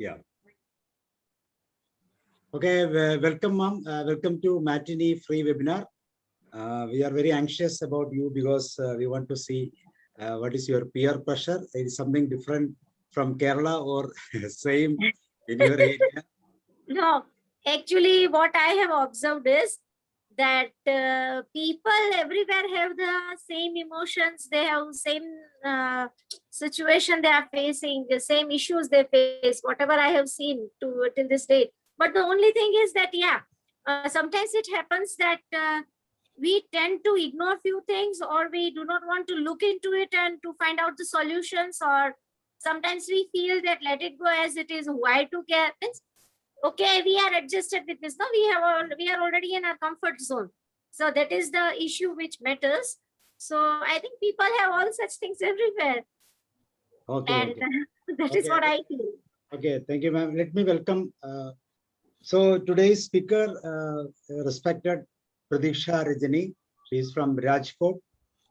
Yeah. Okay, welcome, ma'am. Welcome to Matinee Free Webinar. We are very anxious about you because we want to see what is your peer pressure. It is something different from Kerala or same in your area? No, actually what I have observed is that people everywhere have the same emotions, they have same situation they are facing, the same issues they face, whatever I have seen till this date. But the only thing is that, sometimes it happens that we tend to ignore few things, or we do not want to look into it and to find out the solutions, or sometimes we feel that let it go as it is, why to care. Okay, we are adjusted with this. No, we are already in our comfort zone. So that is the issue which matters. So I think people have all such things everywhere. Okay. And Okay. that is what I feel. Okay, thank you, ma'am. Let me welcome. So today's speaker, respected Pratiksha Rajani. She is from Rajkot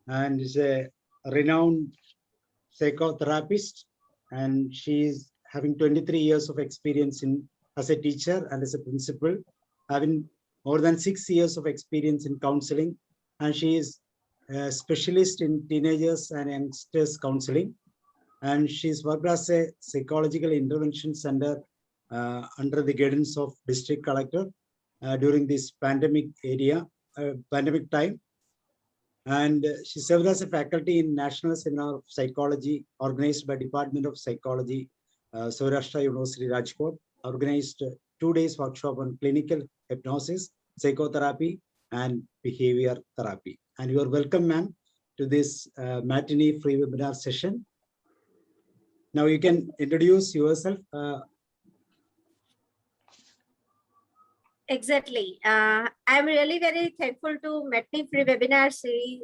and is a renowned psychotherapist, and she is having 23 years of experience as a teacher and as a principal, having more than 6 years of experience in counseling, and she is a specialist in teenagers and youngsters counseling, and she's worked as a psychological intervention center under the guidance of district collector during this pandemic time. And she served as a faculty in National Seminar of Psychology organized by Department of Psychology, Saurashtra University, Rajkot, organized 2 days workshop on clinical hypnosis, psychotherapy, and behavior therapy. And you are welcome, ma'am, to this matinee free webinar session. Now you can introduce yourself. Exactly. I'm really very thankful to Matinee Free Webinar series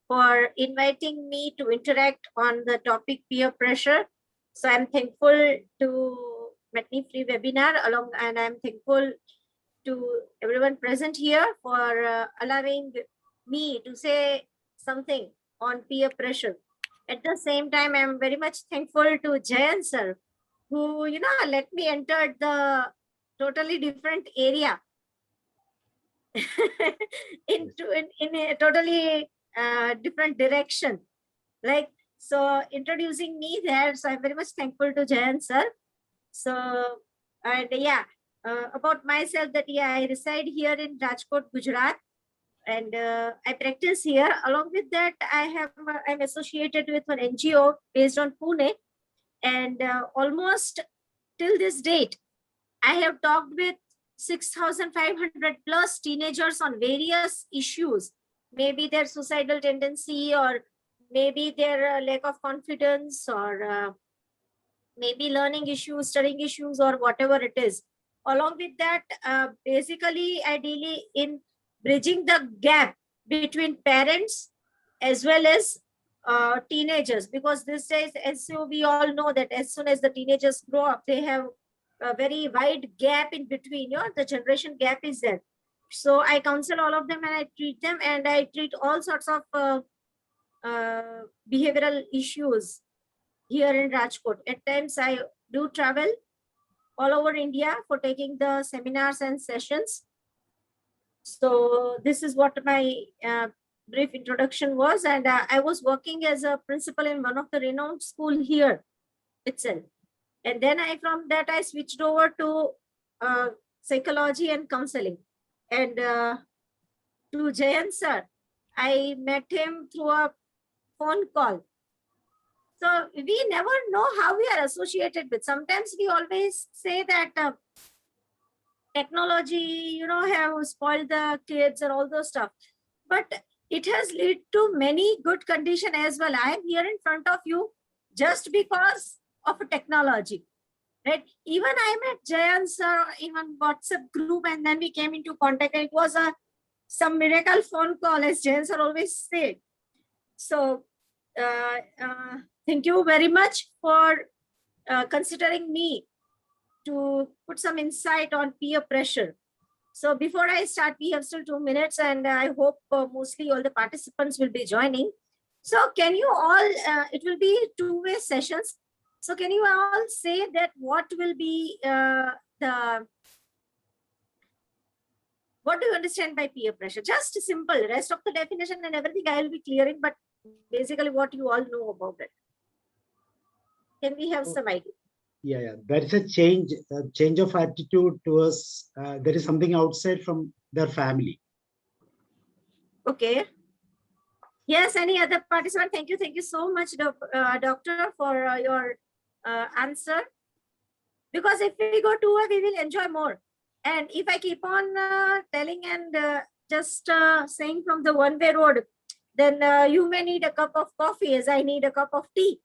for inviting me to interact on the topic peer pressure. So I'm thankful to Matinee Free Webinar and I'm thankful to everyone present here for allowing me to say something on peer pressure. At the same time, I'm very much thankful to Jayan sir, who, let me enter the totally different area in a totally different direction. Like, so introducing me there. So I'm very much thankful to Jayan sir. So, and about myself that, I reside here in Rajkot, Gujarat, and I practice here. Along with that, I'm associated with an NGO based on Pune, and almost till this date, I have talked with 6,500 plus teenagers on various issues, maybe their suicidal tendency, or maybe their lack of confidence, or maybe learning issues, studying issues, or whatever it is. Along with that, basically, ideally in bridging the gap between parents as well as teenagers, because these days, as we all know, that as soon as the teenagers grow up, they have a very wide gap in between. The generation gap is there. So I counsel all of them and I treat them, and I treat all sorts of behavioral issues here in Rajkot. At times I do travel all over India for taking the seminars and sessions. So this is what my brief introduction was. And I was working as a principal in one of the renowned school here itself. And then from that I switched over to psychology and counseling. And to Jayan sir, I met him through a phone call. So we never know how we are associated with. Sometimes we always say that technology, have spoiled the kids and all those stuff. But it has led to many good conditions as well. I am here in front of you just because of a technology, right? Even I met Jayan sir in one WhatsApp group, and then we came into contact. It was some miracle phone call, as Jayan sir always said. So thank you very much for considering me to put some insight on peer pressure. So before I start, we have still 2 minutes, and I hope mostly all the participants will be joining. So can you all, it will be 2-way sessions. So can you all say that what will be what do you understand by peer pressure? Just simple. Rest of the definition and everything I will be clearing, but basically what you all know about it. Can we have some idea? Yeah. There is a change of attitude towards, there is something outside from their family. Okay. Yes, any other participant? Thank you. Thank you so much, doctor, for your answer. Because if we go to we will enjoy more. And if I keep on telling and just saying from the one-way road, then you may need a cup of coffee as I need a cup of tea.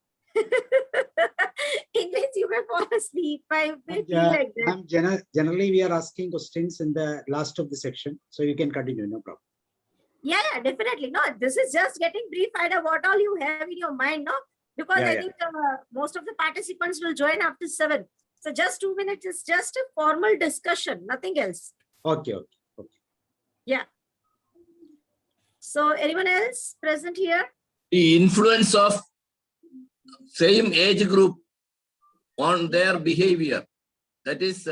In which you may fall asleep. I may feel like that. Generally, we are asking questions in the last of the section, so you can continue, no problem. Yeah, definitely. No, this is just getting brief idea what all you have in your mind, no? Because I think most of the participants will join after 7. So just 2 minutes is just a formal discussion, nothing else. Okay. Yeah. So anyone else present here? The influence of same age group on their behavior. That is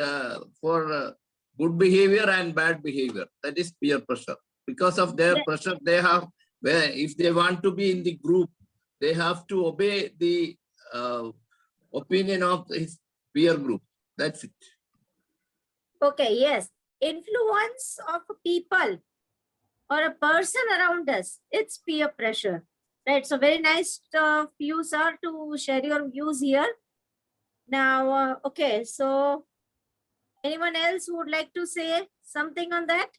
for good behavior and bad behavior. That is peer pressure. Because of their pressure, they have, if they want to be in the group, they have to obey the opinion of his peer group. That's it. Okay, yes. Influence of people or a person around us, it's peer pressure. Right, so very nice of you, sir, to share your views here. Now, okay, so anyone else who would like to say something on that?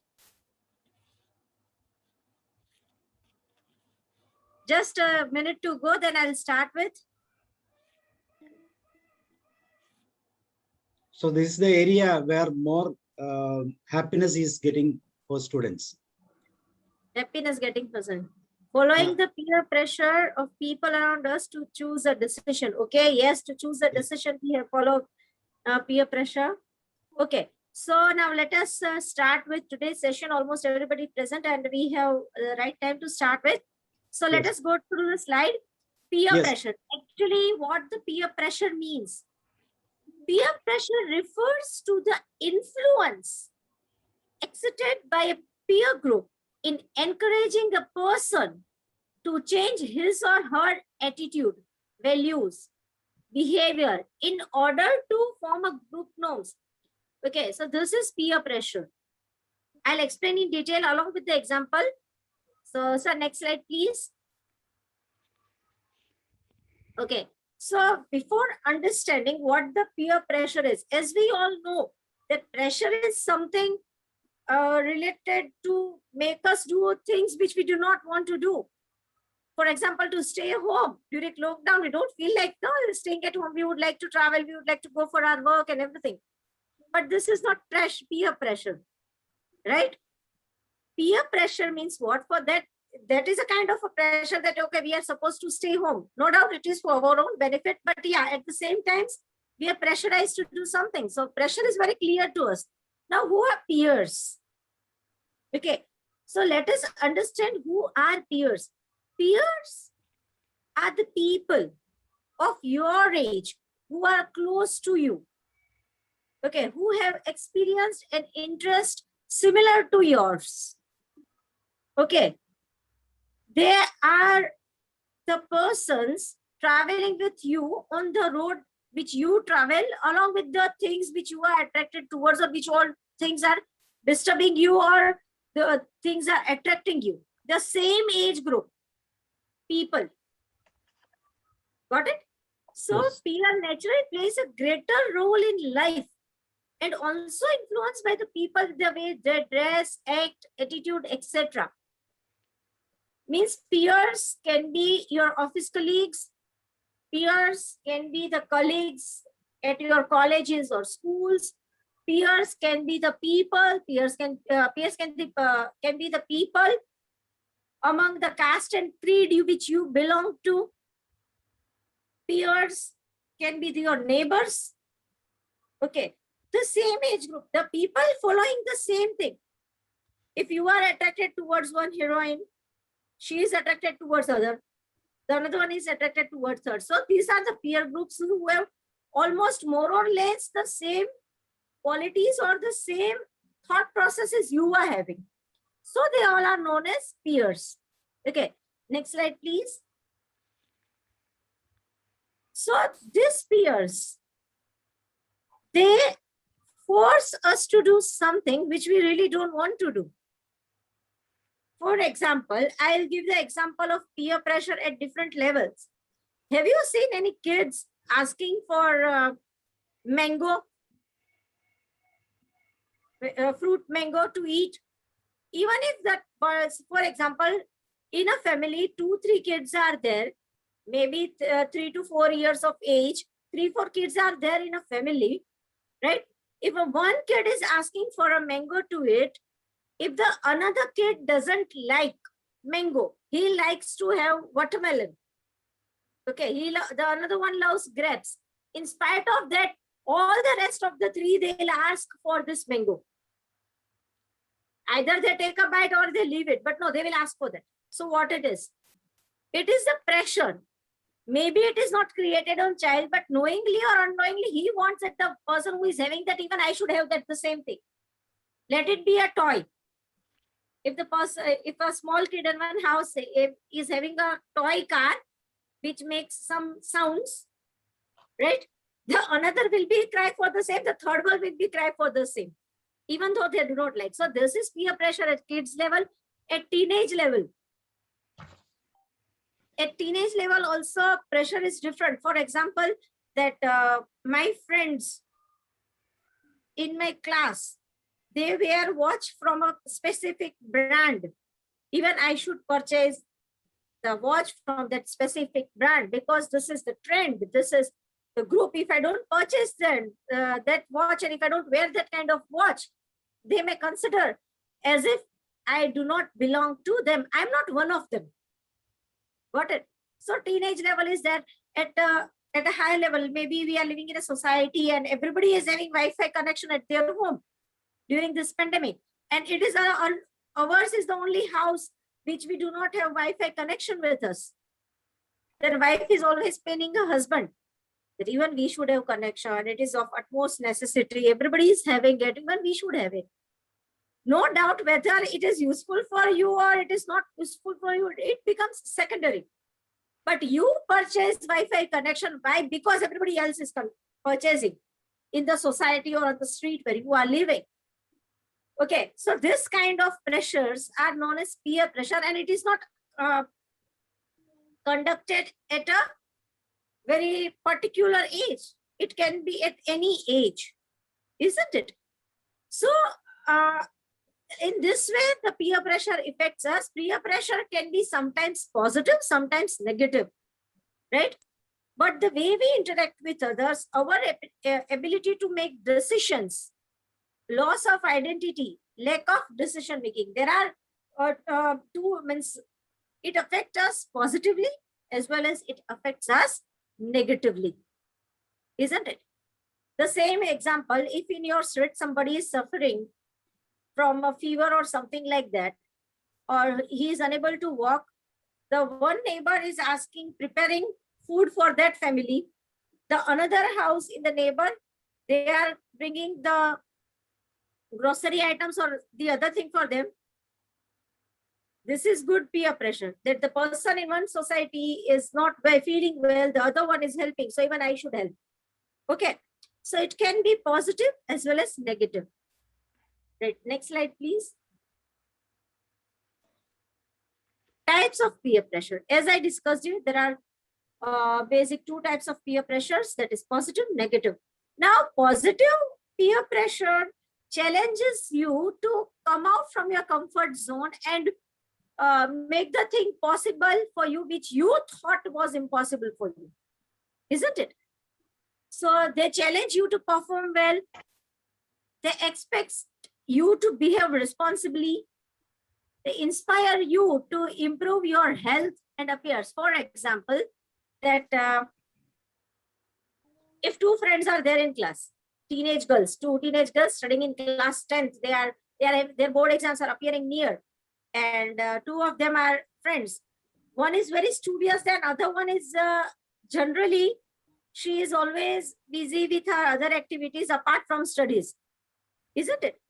Just a minute to go, then I'll start with. So this is the area where more happiness is getting for students. Happiness getting present. Following the peer pressure of people around us to choose a decision. Okay, yes, to choose a decision, we have followed peer pressure. Okay, so now let us start with today's session. Almost everybody present and we have the right time to start with. So let us go through the slide. Peer pressure. Actually, what the peer pressure means. Peer pressure refers to the influence exerted by a peer group in encouraging a person to change his or her attitude, values, behavior in order to form a group norms. Okay, so this is peer pressure. I'll explain in detail along with the example. So, sir, next slide, please. Okay, so before understanding what the peer pressure is, as we all know that pressure is something related to make us do things which we do not want to do. For example, to stay home during lockdown, we don't feel like staying at home. We would like to travel. We would like to go for our work and everything. But this is not peer pressure, right? Peer pressure means what? For that, that is a kind of a pressure that, okay, we are supposed to stay home. No doubt it is for our own benefit, but yeah, at the same time, we are pressurized to do something. So pressure is very clear to us. Now, who are peers? Okay, so let us understand who are peers. Peers are the people of your age who are close to you. Okay, who have experienced an interest similar to yours. Okay, they are the persons traveling with you on the road which you travel, along with the things which you are attracted towards, or which all things are disturbing you or the things are attracting you. The same age group people. Got it? So peer naturally plays a greater role in life and also influenced by the people, the way they dress, act, attitude, etc. Means peers can be your office colleagues, peers can be the colleagues at your colleges or schools, peers can be the people, peers can be the people among the caste and creed which you belong to. Peers can be your neighbors. Okay, the same age group, the people following the same thing. If you are attracted towards one heroine, she is attracted towards other. The another one is attracted towards third. So these are the peer groups who have almost more or less the same qualities or the same thought processes you are having. So they all are known as peers. Okay, next slide, please. So these peers, they force us to do something which we really don't want to do. For example, I'll give the example of peer pressure at different levels. Have you seen any kids asking for mango, fruit mango to eat? Even if that, for example, in a family, 2-3 kids are there, maybe 3 to 4 years of age, 3-4 kids are there in a family, right? If one kid is asking for a mango to eat, if the another kid doesn't like mango, he likes to have watermelon. Okay, the another one loves grapes. In spite of that, all the rest of the 3, they'll ask for this mango. Either they take a bite or they leave it, but no, they will ask for that. So what it is? It is the pressure. Maybe it is not created on child, but knowingly or unknowingly, he wants that the person who is having that, even I should have that the same thing. Let it be a toy. If the person, if a small kid in one house is having a toy car, which makes some sounds, right? The another will be cry for the same, the third one will be cry for the same, even though they do not like. So this is peer pressure at kids level. At teenage level, also pressure is different. For example, that my friends in my class, they wear watch from a specific brand. Even I should purchase the watch from that specific brand because this is the trend. This is the group. If I don't purchase that watch, and if I don't wear that kind of watch, they may consider as if I do not belong to them. I'm not one of them. Got it? So teenage level is that at a high level, maybe we are living in a society and everybody is having Wi-Fi connection at their home during this pandemic. And it is ours is the only house which we do not have Wi-Fi connection with us. Then wife is always paining her husband that even we should have connection. It is of utmost necessity. Everybody is having it, even we should have it. No doubt whether it is useful for you or it is not useful for you, it becomes secondary. But you purchase Wi-Fi connection. Why? Because everybody else is purchasing in the society or on the street where you are living. Okay, so this kind of pressures are known as peer pressure, and it is not conducted at a very particular age. It can be at any age, isn't it? So in this way, the peer pressure affects us. Peer pressure can be sometimes positive, sometimes negative, right? But the way we interact with others, our ability to make decisions, loss of identity, lack of decision making, there are two means it affects us positively as well as it affects us negatively, isn't it? The same example, if in your street somebody is suffering from a fever or something like that, or he is unable to walk, the one neighbor is preparing food for that family. The another house in the neighbor, they are bringing the grocery items or the other thing for them. This is good peer pressure, that the person in one society is not feeling well, the other one is helping, so even I should help. Okay, so it can be positive as well as negative. Right, next slide, please. Types of peer pressure. As I discussed it, there are basic 2 types of peer pressures, that is positive, negative. Now, positive peer pressure challenges you to come out from your comfort zone and make the thing possible for you, which you thought was impossible for you, isn't it? So they challenge you to perform well. They expect you to behave responsibly. They inspire you to improve your health and appearance. For example, that if 2 friends are there in class, two teenage girls studying in class 10th, their board exams are appearing near, and 2 of them are friends. One is very studious, and other one is generally, she is always busy with her other activities apart from studies, isn't it?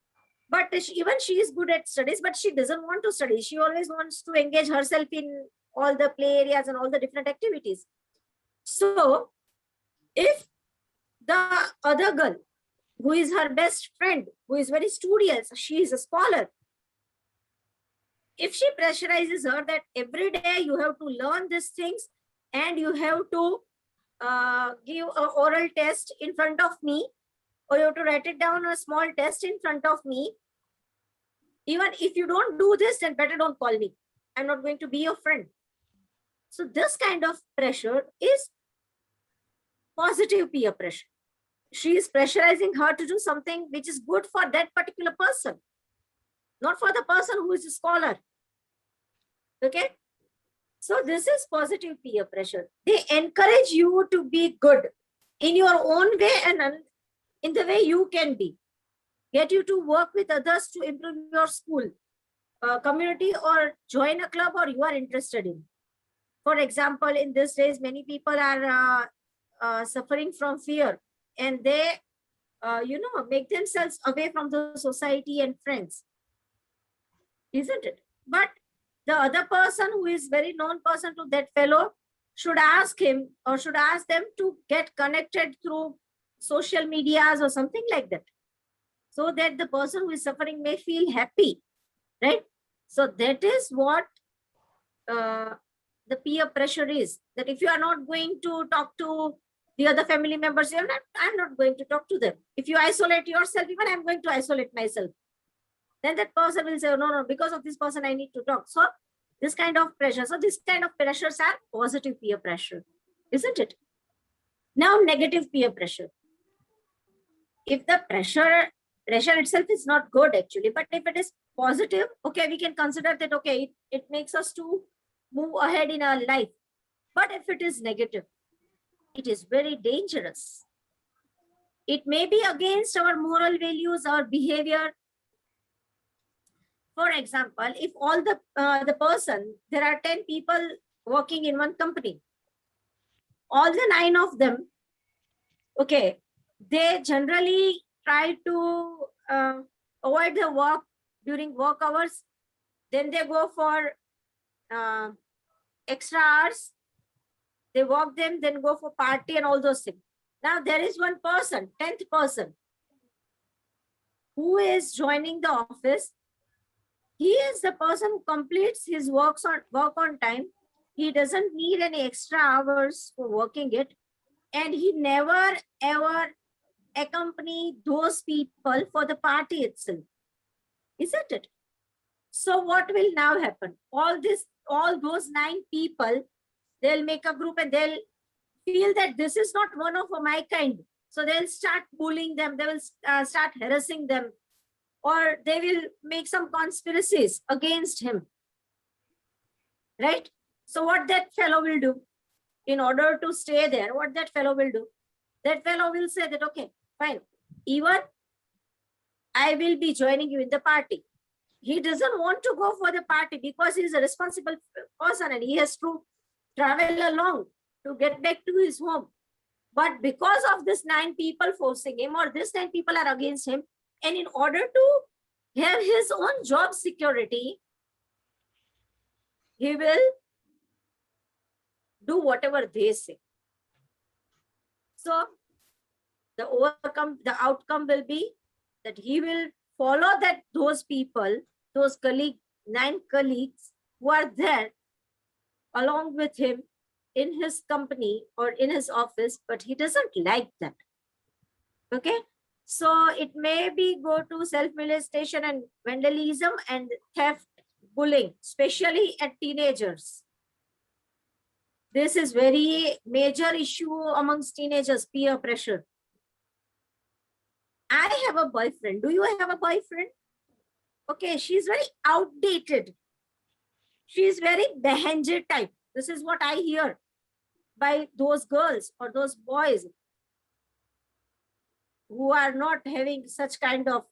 But even she is good at studies, but she doesn't want to study. She always wants to engage herself in all the play areas and all the different activities. So if the other girl, who is her best friend, who is very studious, she is a scholar, if she pressurizes her that every day you have to learn these things and you have to give an oral test in front of me, or you have to write it down a small test in front of me, even if you don't do this, then better don't call me. I'm not going to be your friend. So this kind of pressure is positive peer pressure. She is pressurizing her to do something which is good for that particular person, not for the person who is a scholar. Okay. So this is positive peer pressure. They encourage you to be good in your own way and in the way you can be. Get you to work with others to improve your school, community, or join a club or you are interested in. For example, in these days, many people are suffering from fear, and they, make themselves away from the society and friends, isn't it? But the other person who is very known person to that fellow should ask him or should ask them to get connected through social medias or something like that, so that the person who is suffering may feel happy, right? So that is what the peer pressure is, that if you are not going to talk to the other family members, I'm not going to talk to them. If you isolate yourself, even I'm going to isolate myself. Then that person will say, oh, no, because of this person, I need to talk. So this kind of pressure. So this kind of pressures are positive peer pressure, isn't it? Now, negative peer pressure. If the pressure itself is not good actually, but if it is positive, okay, we can consider that, okay, it makes us to move ahead in our life. But if it is negative, it is very dangerous. It may be against our moral values, our behavior. For example, if all the person, there are 10 people working in one company, all the 9 of them, okay, they generally try to avoid the work during work hours. Then they go for extra hours. They work them, then go for party and all those things. Now there is one person, 10th person, who is joining the office. He is the person who completes his work on time. He doesn't need any extra hours for working it. And he never ever accompany those people for the party itself, isn't it? So what will now happen? All those 9 people, they'll make a group and they'll feel that this is not one of my kind. So they'll start bullying them. They will start harassing them, or they will make some conspiracies against him, right? So what that fellow will do, in order to stay there, what that fellow will do, that fellow will say that, okay, fine, even I will be joining you in the party. He doesn't want to go for the party because he is a responsible person and he has to travel along to get back to his home. But because of this 9 people forcing him, or this 9 people are against him, and in order to have his own job security, he will do whatever they say. So the outcome will be that he will follow those people, those 9 colleagues who are there along with him in his company or in his office, but he doesn't like that. Okay. So it may be go to self-molestation and vandalism and theft, bullying, especially at teenagers. This is very major issue amongst teenagers, peer pressure. I have a boyfriend. Do you have a boyfriend? Okay, she's very outdated. She's very behenje type. This is what I hear by those girls or those boys who are not having such kind of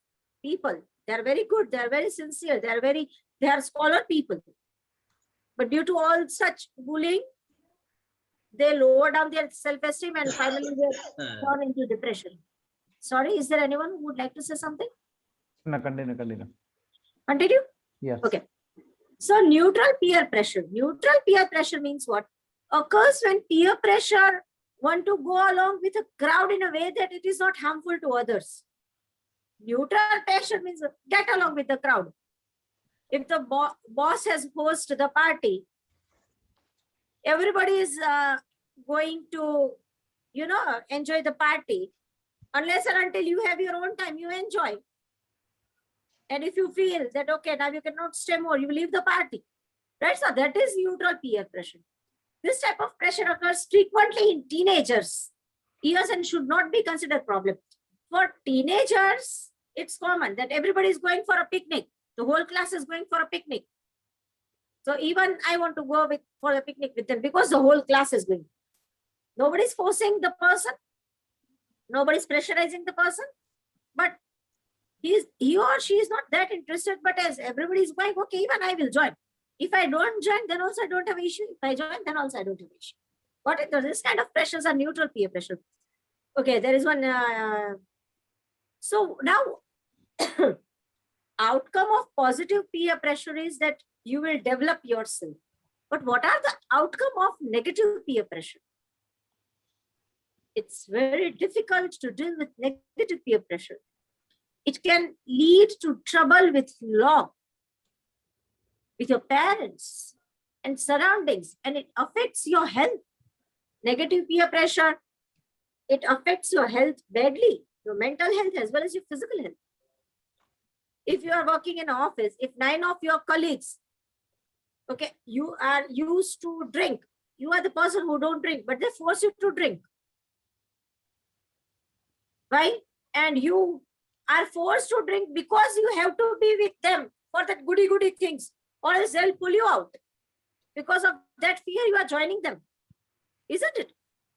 people. They are very good. They are very sincere. They are scholar people. But due to all such bullying, they lower down their self-esteem and finally they turn into depression. Sorry, is there anyone who would like to say something? No, continue. Continue? Yes. Okay. So neutral peer pressure. Neutral peer pressure means what? Occurs when peer pressure want to go along with a crowd in a way that it is not harmful to others. Neutral pressure means get along with the crowd. If the boss has hosted the party, everybody is going to, enjoy the party. Unless and until you have your own time, you enjoy. And if you feel that, okay, now you cannot stay more, you leave the party. Right? So that is neutral peer pressure. This type of pressure occurs frequently in teenagers years and should not be considered problem. For teenagers, it's common that everybody is going for a picnic. The whole class is going for a picnic. So even I want to go for a picnic with them because the whole class is going. Nobody's forcing the person. Nobody's pressurizing the person. But he or she is not that interested. But as everybody is going, okay, even I will join. If I don't join, then also I don't have an issue. If I join, then also I don't have an issue. But this kind of pressures are neutral peer pressure. Okay, there is one. So now, outcome of positive peer pressure is that you will develop yourself. But what are the outcome of negative peer pressure? It's very difficult to deal with negative peer pressure. It can lead to trouble with law, with your parents and surroundings, and it affects your health. Negative peer pressure, it affects your health badly, your mental health as well as your physical health. If you are working in an office, if 9 of your colleagues, okay, you are used to drink, you are the person who don't drink, but they force you to drink. Right? And you are forced to drink because you have to be with them for that goody things, or else they'll pull you out. Because of that fear, you are joining them. Isn't it?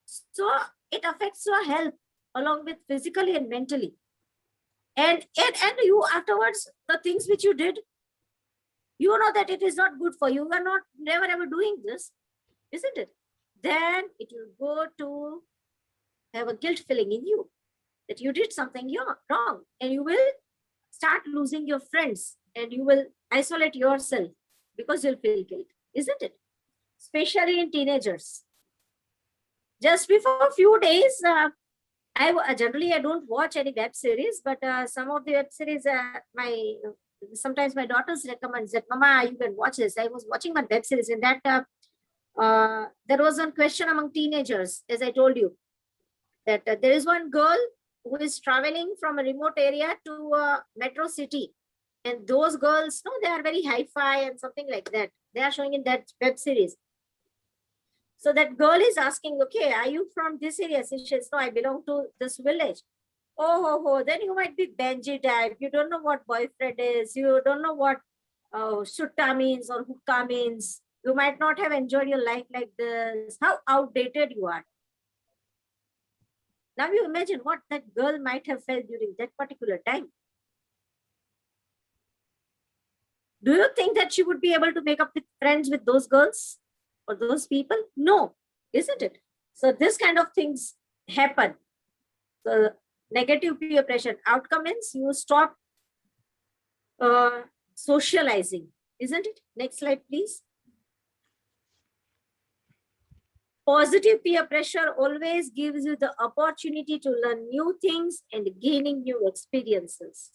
So it affects your health along with physically and mentally. And you afterwards, the things which you did, you know that it is not good for you. You are not never ever doing this, isn't it? Then it will go to have a guilt feeling in you that you did something wrong, and you will start losing your friends and you will isolate yourself because you'll feel guilt, isn't it? Especially in teenagers. Just before a few days, generally I don't watch any web series, but some of the web series, sometimes my daughters recommend that, Mama, you can watch this. I was watching one web series, and that there was one question among teenagers, as I told you, that there is one girl who is traveling from a remote area to a metro city. And those girls, they are very hi-fi and something like that. They are showing in that web series. So that girl is asking, okay, are you from this area? She says, no, I belong to this village. Oh, then you might be Benji type. You don't know what boyfriend is. You don't know what sutta means or hookah means. You might not have enjoyed your life like this. How outdated you are. Now you imagine what that girl might have felt during that particular time. Do you think that she would be able to make up with friends with those girls or those people? No, isn't it? So this kind of things happen. So negative peer pressure outcome means you stop socializing, isn't it? Next slide, please. Positive peer pressure always gives you the opportunity to learn new things and gaining new experiences.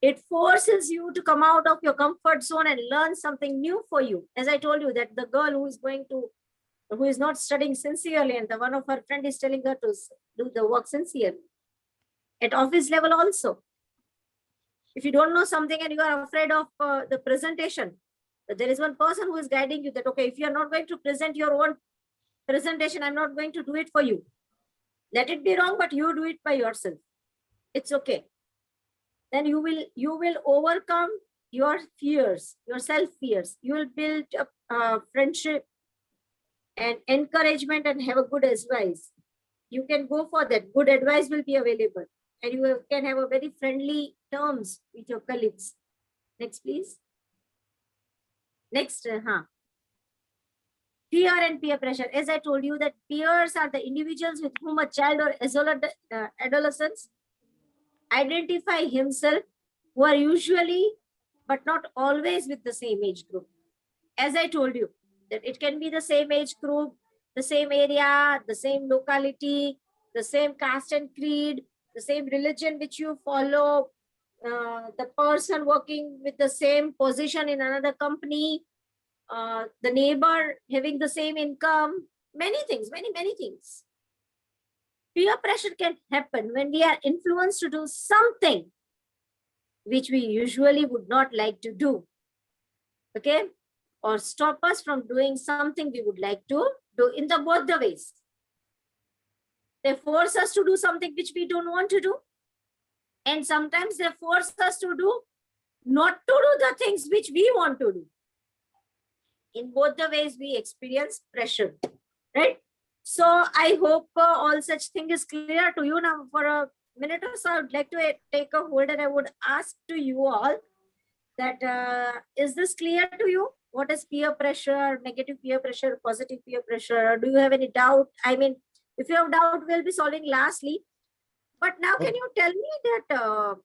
It forces you to come out of your comfort zone and learn something new for you. As I told you, that the girl who is not studying sincerely, and the one of her friend is telling her to do the work sincerely. At office level also. If you don't know something and you are afraid of the presentation, there is one person who is guiding you that, okay, if you are not going to present your own presentation, I'm not going to do it for you. Let it be wrong, but you do it by yourself. It's okay. Then you will overcome your fears, your self-fears. You will build up friendship and encouragement and have a good advice. You can go for that. Good advice will be available. And you can have a very friendly terms with your colleagues. Next, please. Next, Fear and peer pressure. As I told you that peers are the individuals with whom a child or adolescent identify himself, who are usually, but not always, with the same age group. As I told you, that it can be the same age group, the same area, the same locality, the same caste and creed, the same religion which you follow, the person working with the same position in another company, the neighbor having the same income, many things, many things. Peer pressure can happen when we are influenced to do something which we usually would not like to do. Okay? Or stop us from doing something we would like to do in the both the ways. They force us to do something which we don't want to do. And sometimes they force us to do, not to do the things which we want to do. In both the ways, we experience pressure, right? So I hope all such thing is clear to you. Now for a minute or so, I would like to take a hold and I would ask to you all that is this clear to you? What is peer pressure, negative peer pressure, positive peer pressure? Do you have any doubt? I mean, if you have doubt, we'll be solving lastly. But now can you tell me that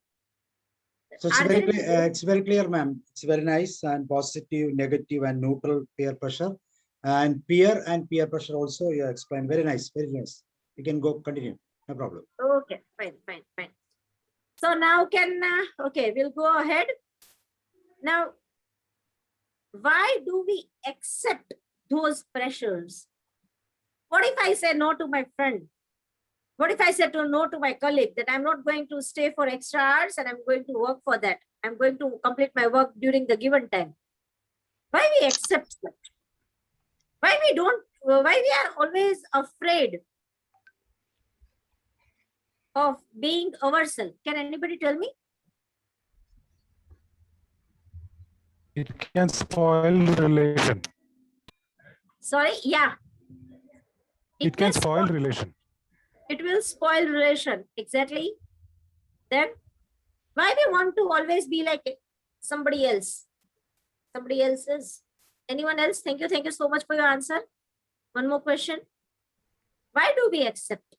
So it's very clear, ma'am. It's very nice and positive, negative, and neutral peer pressure. And peer pressure also you explained. Very nice, very nice. You can go continue. No problem. Okay, fine. So now okay, we'll go ahead. Now, why do we accept those pressures? What if I say no to my friend? What if I say no to my colleague, that I'm not going to stay for extra hours and I'm going to work for that? I'm going to complete my work during the given time. Why we accept that? Why we are always afraid of being ourselves? Can anybody tell me? It can spoil relation. Sorry, yeah. It can spoil relation. It will spoil relation, exactly. Then why we want to always be like somebody else? Somebody else is. Anyone else? Thank you so much for your answer. One more question. Why do we accept?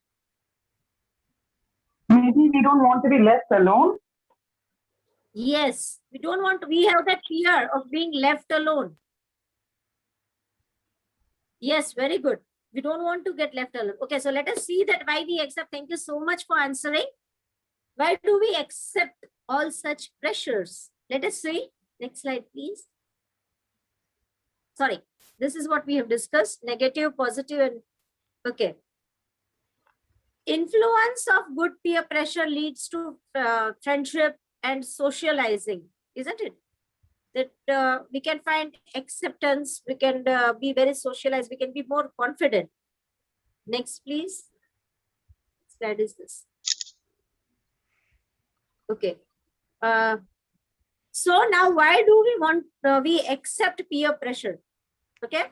Maybe we don't want to be left alone. Yes, we don't want to, we have that fear of being left alone. Yes, very good. We don't want to get left alone. Okay, so let us see that why we accept. Thank you so much for answering. Why do we accept all such pressures? Let us see. Next slide, please. Sorry, this is what we have discussed. Negative, positive, and okay. Influence of good peer pressure leads to friendship and socializing, isn't it? That we can find acceptance, we can be very socialized, we can be more confident. Next, please. Slide is this. Okay. So now why do we want, we accept peer pressure? Okay.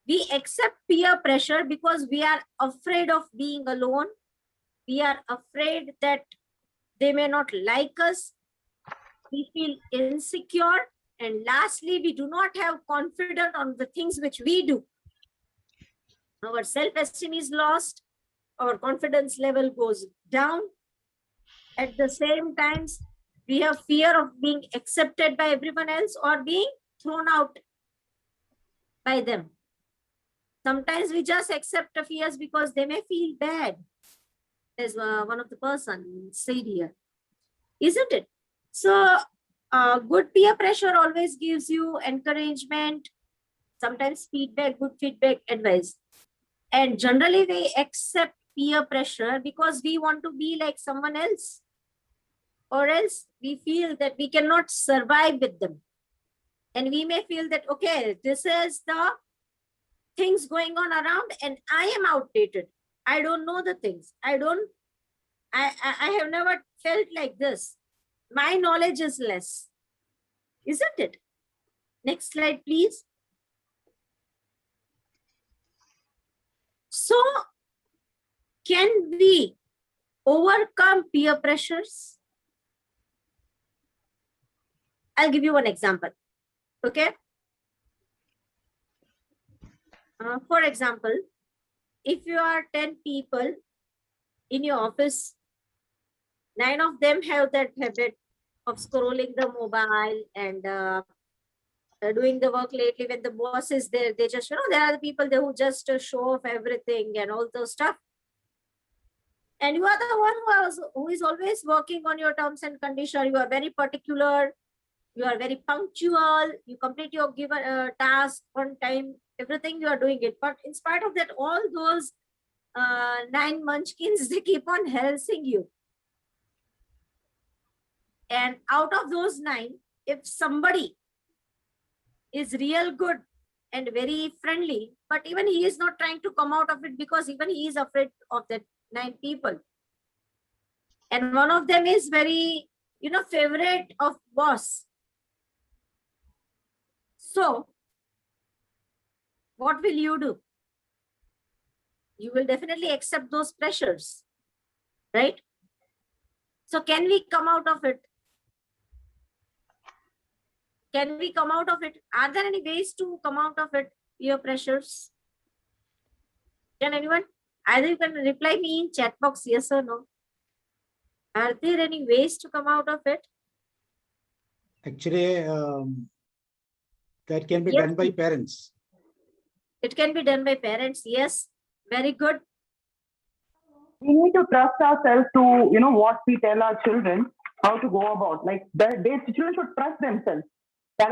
We accept peer pressure because we are afraid of being alone. We are afraid that they may not like us. We feel insecure. And lastly, we do not have confidence on the things which we do. Our self-esteem is lost. Our confidence level goes down. At the same time, we have fear of being accepted by everyone else or being thrown out by them. Sometimes we just accept the fears because they may feel bad, as one of the person said here, isn't it? So good peer pressure always gives you encouragement, sometimes feedback, good feedback, advice. And generally we accept peer pressure because we want to be like someone else, or else we feel that we cannot survive with them. And we may feel that, okay, this is the things going on around and I am outdated. I don't know the things. I have never felt like this. My knowledge is less, isn't it? Next slide, please. So, can we overcome peer pressures? I'll give you one example. Okay. For example, if you are 10 people in your office, 9 of them have that habit of scrolling the mobile and doing the work lately. When the boss is there, they just, there are the people there who just show off everything and all those stuff. And you are the one who is always working on your terms and conditions. You are very particular. You are very punctual. You complete your given task on time. Everything you are doing it. But in spite of that, all those 9 munchkins, they keep on harassing you. And out of those 9, if somebody is real good and very friendly, but even he is not trying to come out of it because even he is afraid of that 9 people. And one of them is very, favorite of boss. So what will you do? You will definitely accept those pressures, right? So can we come out of it? Can we come out of it? Are there any ways to come out of it, peer pressures? Can anyone? Either you can reply me in chat box, yes or no. Are there any ways to come out of it? Actually, that can be Yes. done by parents. It can be done by parents, yes. Very good. We need to trust ourselves to, what we tell our children, how to go about. Like, children should trust themselves.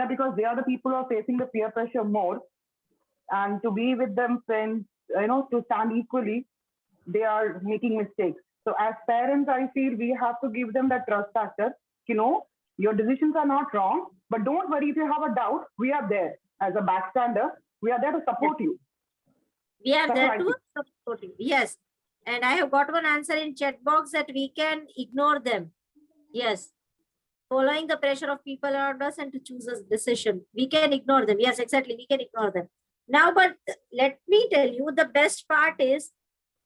Because they are the people who are facing the peer pressure more. And to be with them, friends, to stand equally, they are making mistakes. So as parents, I feel we have to give them that trust factor. Your decisions are not wrong, but don't worry if you have a doubt. We are there as a backstander. We are there to support you. We are That's there what I to support you. Yes. And I have got one answer in chat box that we can ignore them. Yes. Following the pressure of people around us and to choose a decision. We can ignore them. Yes, exactly. We can ignore them. Now, but let me tell you, the best part is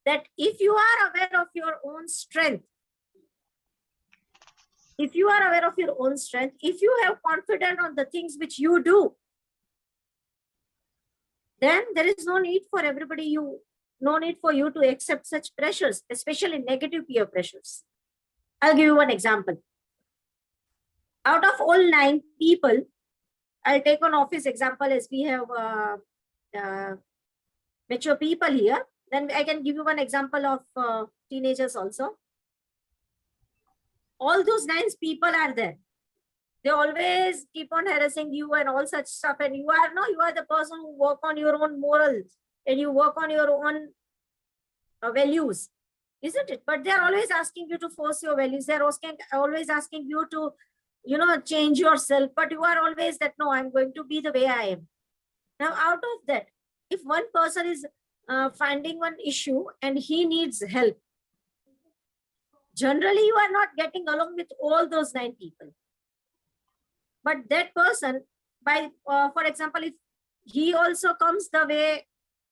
that if you are aware of your own strength, if you have confidence on the things which you do, then there is no need for no need for you to accept such pressures, especially negative peer pressures. I'll give you one example. Out of all 9 people, I'll take an office example as we have mature people here. Then I can give you one example of teenagers also. All those 9 people are there. They always keep on harassing you and all such stuff. And you are the person who work on your own morals and you work on your own values, isn't it? But they're always asking you to force your values. They're always asking you to, change yourself. But you are always that, no, I'm going to be the way I am. Now, out of that, if one person is finding one issue and he needs help, generally you are not getting along with all those 9 people. But that person, for example, if he also comes the way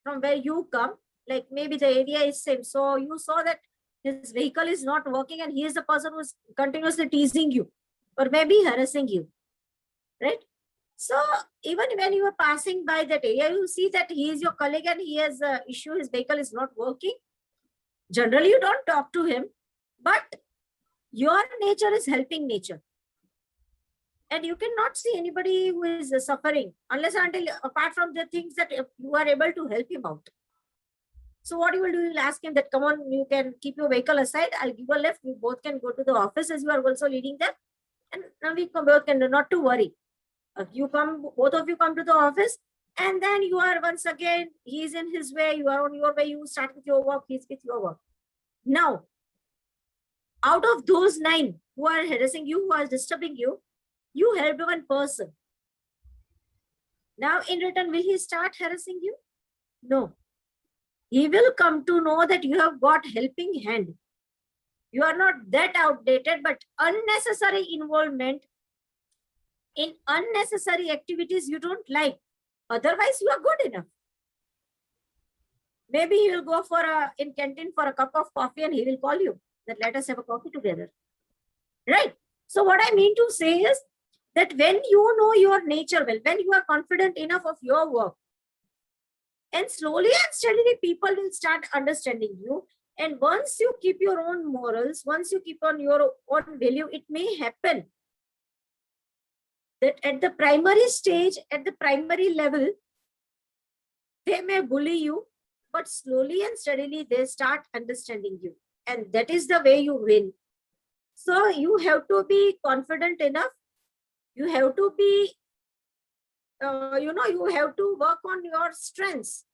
from where you come, like maybe the area is same. So you saw that his vehicle is not working and he is the person who is continuously teasing you or maybe harassing you, right? So even when you are passing by that area, you see that he is your colleague and he has an issue, his vehicle is not working. Generally, you don't talk to him, but your nature is helping nature. And you cannot see anybody who is suffering unless until apart from the things that you are able to help him out. So what you will do, you will ask him that, come on, you can keep your vehicle aside. I'll give a lift. We both can go to the office as you are also leading them. And now we both can, not to worry. Both of you come to the office and then you are once again, he is in his way, you are on your way, you start with your work, he's with your work. Now, out of those 9 who are harassing you, who are disturbing you, you helped one person. Now, in return, will he start harassing you? No. He will come to know that you have got helping hand. You are not that outdated, but unnecessary involvement in unnecessary activities you don't like. Otherwise, you are good enough. Maybe he will go in canteen for a cup of coffee and he will call you that let us have a coffee together. Right? So what I mean to say is that when you know your nature well, when you are confident enough of your work, And slowly and steadily, people will start understanding you. And once you keep your own morals, once you keep on your own value, it may happen that at the primary stage, at the primary level, they may bully you, but slowly and steadily they start understanding you. And that is the way you win. So you have to be confident enough. You have to be, you have to work on your strengths.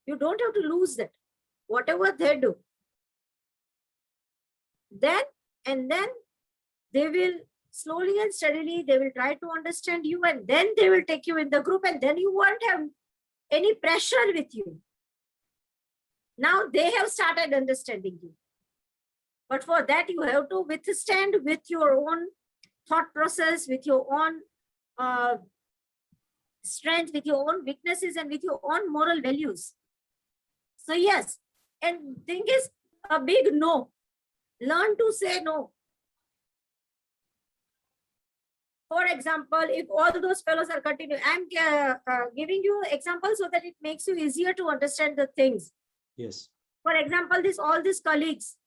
You don't have to lose that, whatever they do. Then they will slowly and steadily, they will try to understand you, and then they will take you in the group, and then you won't have any pressure with you. Now they have started understanding you. But for that, you have to withstand with your own thought process, with your own strength, with your own weaknesses, and with your own moral values. So yes, and thing is a big no. Learn to say no. For example, if all those fellows are continuing, I'm giving you examples so that it makes you easier to understand the things. Yes. For example, all these colleagues,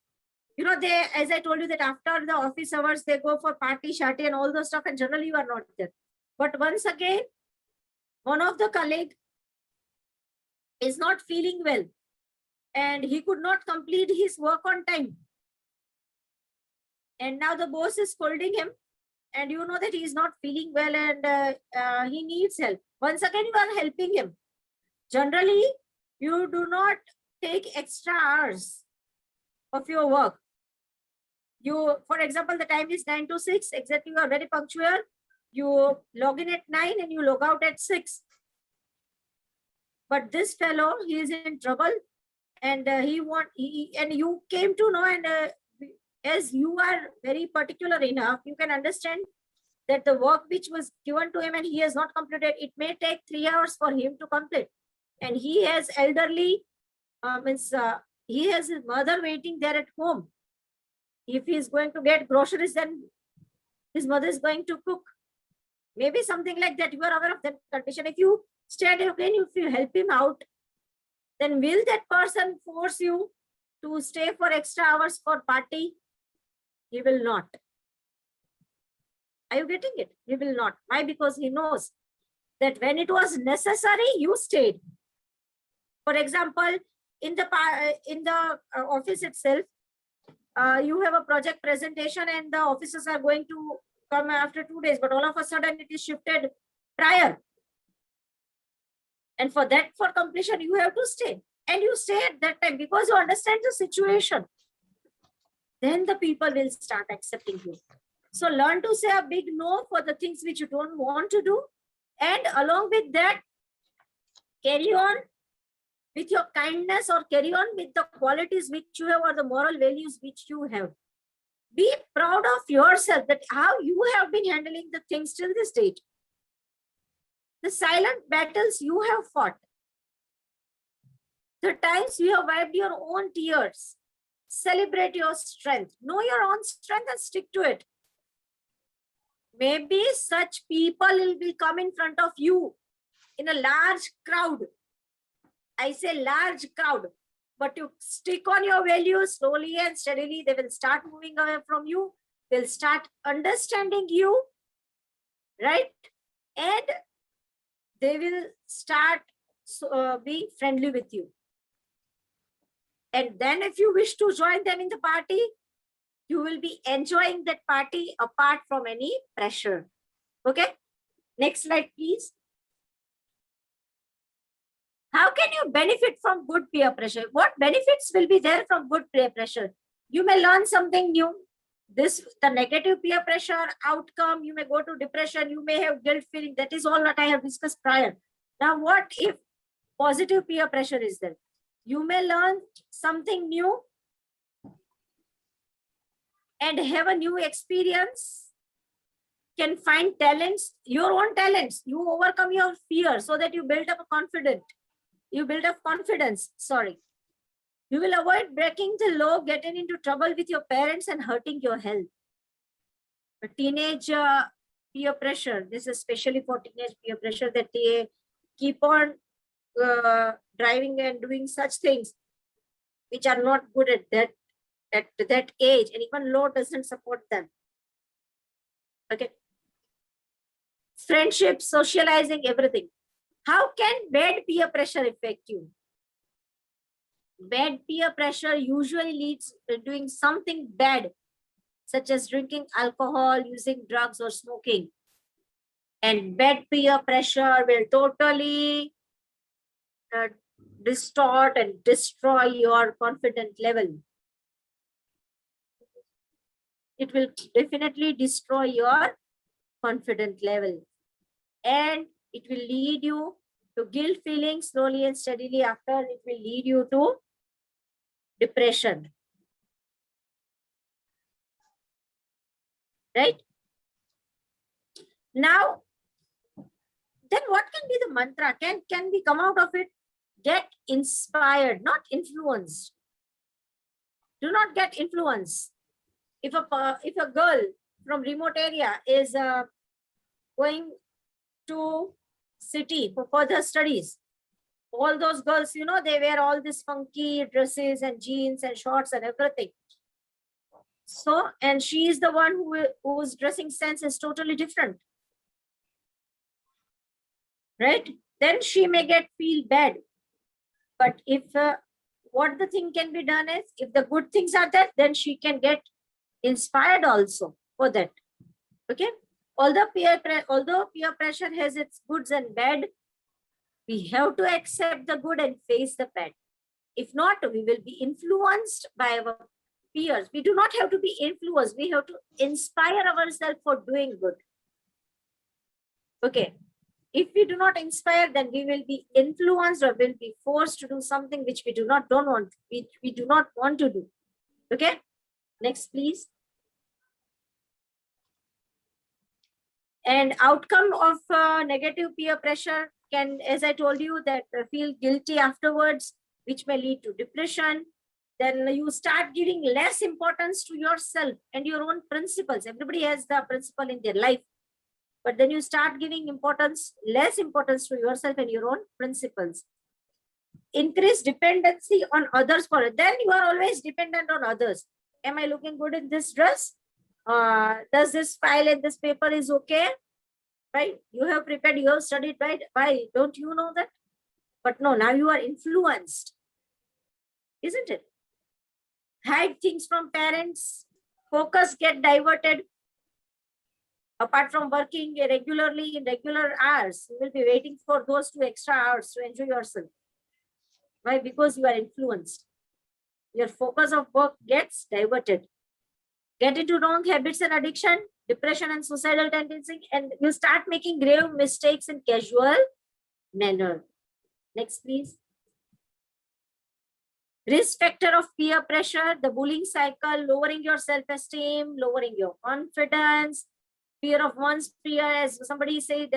they, as I told you, that after the office hours, they go for party, sharty, and all those stuff, and generally you are not there. But once again, one of the colleague is not feeling well, and he could not complete his work on time. And now the boss is scolding him, and you know that he is not feeling well, and he needs help. Once again, you are helping him. Generally, you do not take extra hours of your work. You, for example, the time is 9 to 6, exactly, you are very punctual. You log in at 9 and you log out at 6. But this fellow, he is in trouble, and and you came to know, and as you are very particular enough, you can understand that the work which was given to him and he has not completed, it may take 3 hours for him to complete. And he has elderly, he has his mother waiting there at home. If he is going to get groceries, then his mother is going to cook. Maybe something like that. You are aware of that condition. If you stay again, if you help him out, then will that person force you to stay for extra hours for party? He will not. Are you getting it? He will not. Why? Because he knows that when it was necessary, you stayed. For example, in the office itself, you have a project presentation and the officers are going to come after 2 days, but all of a sudden it is shifted prior. And for completion, you have to stay. And you stay at that time because you understand the situation. Then the people will start accepting you. So learn to say a big no for the things which you don't want to do. And along with that, carry on with your kindness, or carry on with the qualities which you have, or the moral values which you have. Be proud of yourself, that how you have been handling the things till this date. The silent battles you have fought. The times you have wiped your own tears. Celebrate your strength. Know your own strength and stick to it. Maybe such people will come in front of you in a large crowd. I say large crowd, but you stick on your values, slowly and steadily, they will start moving away from you. They'll start understanding you, right? And they will start being friendly with you. And then if you wish to join them in the party, you will be enjoying that party apart from any pressure. Okay, next slide, please. How can you benefit from good peer pressure? What benefits will be there from good peer pressure? You may learn something new. The negative peer pressure outcome, you may go to depression, you may have guilt feeling. That is all that I have discussed prior. Now, what if positive peer pressure is there? You may learn something new and have a new experience, can find talents, your own talents. You overcome your fear so that you build up a confidence. You build up confidence, sorry. You will avoid breaking the law, getting into trouble with your parents and hurting your health. A teenage peer pressure, this is especially for teenage peer pressure, that they keep on driving and doing such things which are not good at that age, and even law doesn't support them. Okay. Friendship, socializing, everything. How can bad peer pressure affect you? Bad peer pressure usually leads to doing something bad, such as drinking alcohol, using drugs, or smoking. And bad peer pressure will totally distort and destroy your confidence level. It will definitely destroy your confidence level. And it will lead you to guilt feeling slowly and steadily. After, it will lead you to depression. Right? Now, then what can be the mantra? Can we come out of it? Get inspired, not influenced. Do not get influenced. If a girl from remote area is going to city for further studies, all those girls, they wear all these funky dresses and jeans and shorts and everything. So, and she is the one whose dressing sense is totally different. Right? Then she may feel bad. But if what the thing can be done is, if the good things are there, then she can get inspired also for that. Okay? Although peer pressure has its goods and bad, we have to accept the good and face the bad. If not, we will be influenced by our peers. We do not have to be influenced. We have to inspire ourselves for doing good. Okay. If we do not inspire, then we will be influenced or will be forced to do something which we do not want to do. Okay. Next, please. And outcome of negative peer pressure can, as I told you, that feel guilty afterwards, which may lead to depression. Then you start giving less importance to yourself and your own principles. Everybody has the principle in their life. But then you start giving less importance to yourself and your own principles. Increase dependency on others for it. Then you are always dependent on others. Am I looking good in this dress? Does this file and this paper is okay? Right? You have prepared, you have studied, right? Why don't you know that? But no, now you are influenced. Isn't it? Hide things from parents. Focus get diverted. Apart from working regularly in regular hours, you will be waiting for those 2 extra hours to enjoy yourself. Why? Because you are influenced. Your focus of work gets diverted. Get into wrong habits and addiction, depression and suicidal tendency, and you start making grave mistakes in casual manner. Next, please. Risk factor of peer pressure, the bullying cycle, lowering your self-esteem, lowering your confidence, fear of one's peer, as somebody said,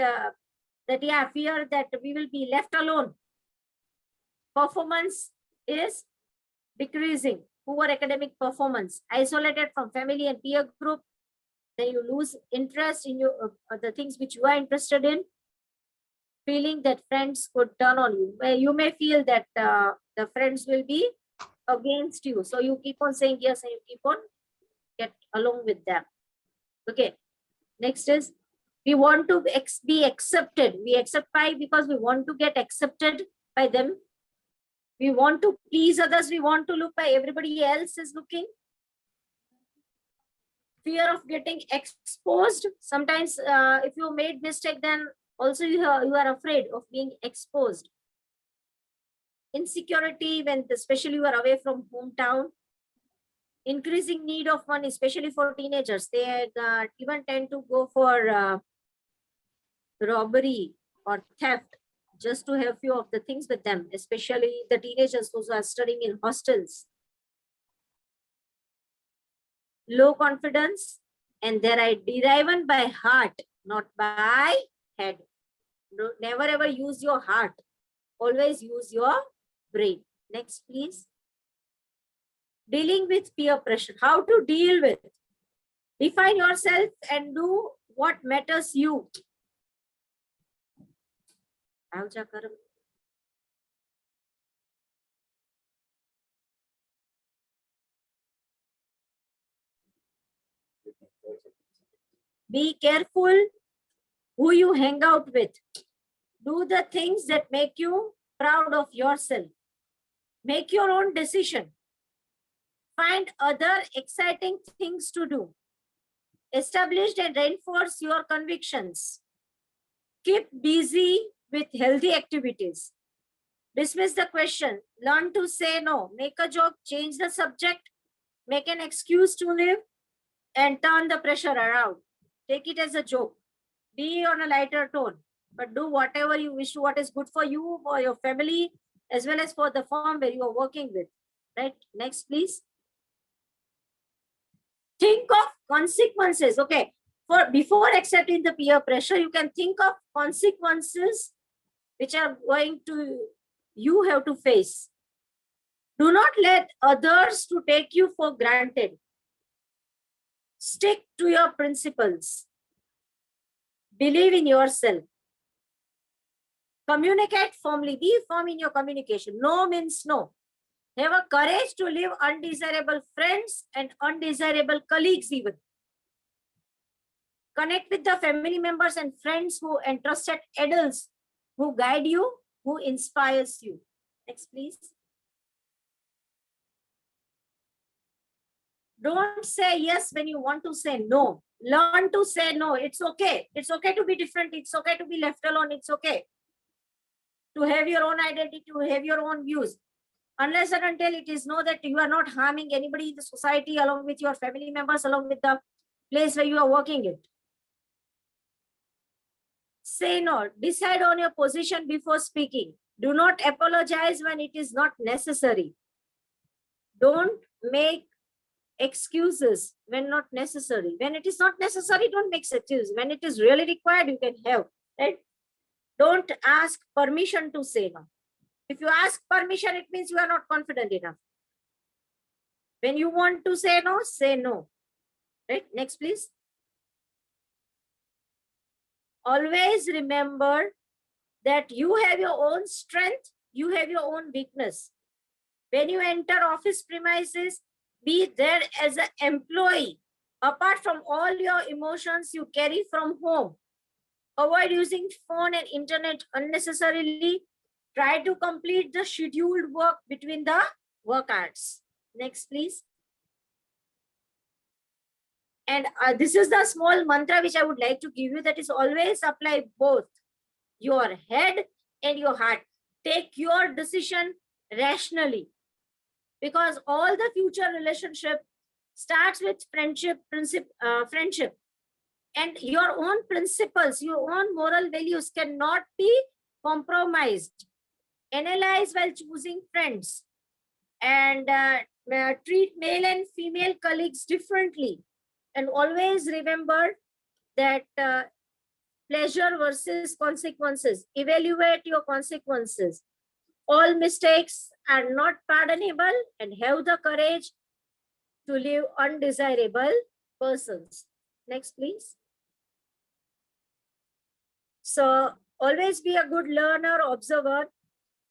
fear that we will be left alone. Performance is decreasing, poor academic performance, isolated from family and peer group. Then you lose interest in the things which you are interested in. Feeling that friends could turn on you. You may feel that the friends will be against you. So you keep on saying yes and you keep on get along with them. Okay. Next is, we want to be accepted. We accept why? Because we want to get accepted by them. We want to please others. We want to look by everybody else is looking. Fear of getting exposed. Sometimes if you made mistake, then also you are afraid of being exposed. Insecurity, when especially you are away from hometown. Increasing need of money, especially for teenagers. They even tend to go for robbery or theft just to have few of the things with them, especially the teenagers who are studying in hostels. Low confidence, and they are derived by heart, not by head. Never ever use your heart. Always use your brain. Next, please. Dealing with peer pressure. How to deal with? Define yourself and do what matters you. Be careful who you hang out with. Do the things that make you proud of yourself. Make your own decision. Find other exciting things to do. Establish and reinforce your convictions. Keep busy with healthy activities. Dismiss the question. Learn to say no. Make a joke. Change the subject. Make an excuse to live and turn the pressure around. Take it as a joke. Be on a lighter tone, but do whatever you wish, what is good for you, for your family, as well as for the firm where you are working with. Right? Next, please. Think of consequences. Okay. Before accepting the peer pressure, you can think of consequences which are going to you have to face. Do not let others to take you for granted. Stick to your principles. Believe in yourself. Communicate firmly. Be firm in your communication. No means no. Have a courage to leave undesirable friends and undesirable colleagues even. Connect with the family members and friends who and trusted adults who guide you, who inspires you. Next, please. Don't say yes when you want to say no. Learn to say no. It's okay. It's okay to be different. It's okay to be left alone. It's okay to have your own identity, to have your own views. Unless and until it is know that you are not harming anybody in the society, along with your family members, along with the place where you are working in. Say no. Decide on your position before speaking. Do not apologize when it is not necessary. Don't make excuses when not necessary. When it is not necessary, don't make excuses. When it is really required, you can have. Right? Don't ask permission to say no. If you ask permission, it means you are not confident enough. When you want to say no, say no. Right? Next, please. Always remember that you have your own strength, you have your own weakness. When you enter office premises, be there as an employee. Apart from all your emotions you carry from home, avoid using phone and internet unnecessarily. Try to complete the scheduled work between the work hours. Next, please. And this is the small mantra which I would like to give you, that is always apply both your head and your heart. Take your decision rationally, because all the future relationship starts with friendship, friendship. And your own principles, your own moral values cannot be compromised. Analyze while choosing friends, and treat male and female colleagues differently. And always remember that pleasure versus consequences. Evaluate your consequences. All mistakes are not pardonable, and have the courage to leave undesirable persons. Next, please. So always be a good learner, observer.